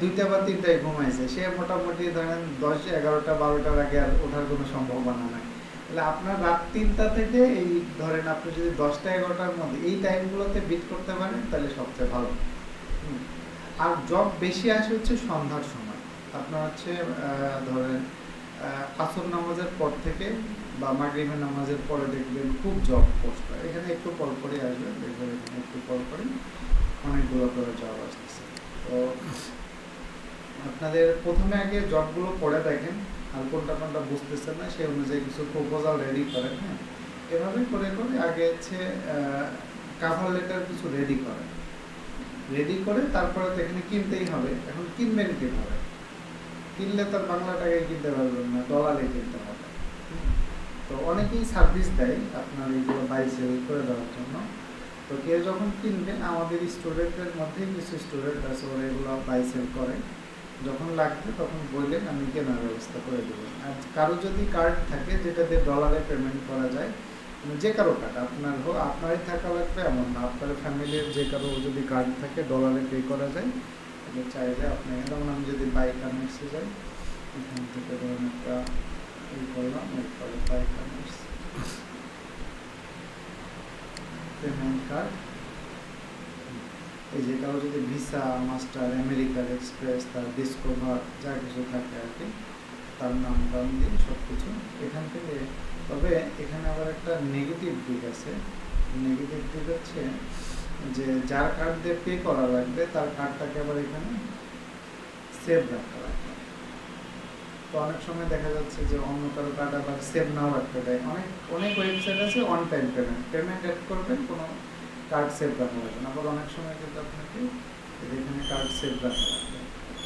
2টা বা 3টায় ঘুমাইছে, সে মোটামুটি ধরেন 10, 11টা 12টার আগে আর ওঠার কোনো সম্ভাবনা নাই। তাহলে আপনার রাত 3টা থেকে এই ধরেন আপনি যদি 10টা 11টার মধ্যে এই টাইমগুলোতে বিট করতে পারেন তাহলে সবচেয়ে ভালো। আর জব বেশি আসে হচ্ছে সন্ধ্যার সময়, আপনার হচ্ছে ধরেন আসর নামাজের পর থেকে বা মাগরিবের নামাজের পরে দেখবেন খুব জব পোস্ট হয়। এখানে একটু পরপরই আসবেন, দেখবেন এখানে একটু পরপরই অনেকগুলো করে জব আসতেছে। তো আপনাদের প্রথমে আগে জবগুলো পড়ে দেখেন, আর কোনটা কোনটা বুঝতেছেন না সেই অনুযায়ী কিছু প্রপোজাল রেডি করেন। হ্যাঁ, এভাবে করে করে আগে হচ্ছে কাভার লেটার কিছু রেডি করেন, রেডি করে তারপরে তো এখানে কিনতেই হবে। এখন কিনবেন কীভাবে, কিনলে তার বাংলা টাকায় কিনতে পারবেন না, ডলারে কিনতে হবে। তো অনেকেই সার্ভিস দেয় আপনার এইগুলো বাই সেল করে দেওয়ার জন্য। তো কেউ যখন কিনবেন, আমাদের স্টুডেন্টদের মধ্যে কিছু স্টুডেন্ট আছে ওরা এগুলো বাই সেল করে, যখন লাগবে তখন বললেন আমি কেনার ব্যবস্থা করে দেবো। আর কারো যদি কার্ড থাকে যেটা দিয়ে ডলারে পেমেন্ট করা যায়, যে কারো কার্ড আপনার হোক, আপনারই থাকা লাগবে এমন না, আপনার ফ্যামিলির যে কারো যদি কার্ড থাকে ডলারে পে করা যায়, তাহলে চাইলে আপনি, যেমন আমি যদি বাই কানেক্টসে যাই, এখান থেকে ধরুন একটা ই করলাম, এরপরে বাই কানেক্টস পেমেন্ট কার্ড, এই যে কারো যদি ভিসা, মাস্টার, আমেরিকান এক্সপ্রেস, তার ডিসকভার যা কিছু থাকে আর কি, তার নাম টাম দিয়ে সব কিছু এখান থেকে। তবে এখানে আবার একটা নেগেটিভ দিক আছে, নেগেটিভ দিক হচ্ছে যে যার কার্ড দিয়ে পে করা লাগবে তার কার্ডটাকে আবার এখানে সেভ রাখতে লাগবে। তো অনেক সময় দেখা যাচ্ছে যে অন্য কারো কার্ড আবার সেভ নাও রাখতে দেয়। অনেক ওয়েবসাইট আছে অন টাইম পেমেন্ট অ্যাড করবেন, কোনো কার্ড সেভ রাখা লাগবে না। আবার অনেক সময় কিন্তু আপনাকে এখানে কার্ড সেভ রাখা লাগবে।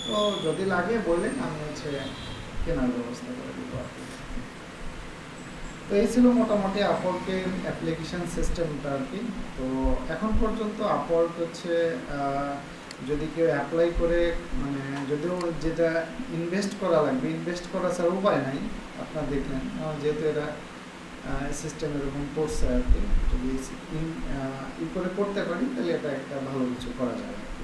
তো যদি লাগে বললেন, আমি হচ্ছে কেনার ব্যবস্থা করে দেবো আর কি। তো এই ছিল মোটামুটি আপওয়ার্কের অ্যাপ্লিকেশন সিস্টেমটা আর কি। তো এখন পর্যন্ত আপওয়ার্ক হচ্ছে যদি কেউ অ্যাপ্লাই করে, মানে যদিও যেটা ইনভেস্ট করা লাগবে, ইনভেস্ট করা ছাড়া উপায় নাই। আপনারা দেখলেন যেহেতু এরা সিস্টেম এরকম করছে আর কি, যদি ই করে করতে পারি তাহলে এটা একটা ভালো কিছু করা যায় আর কি।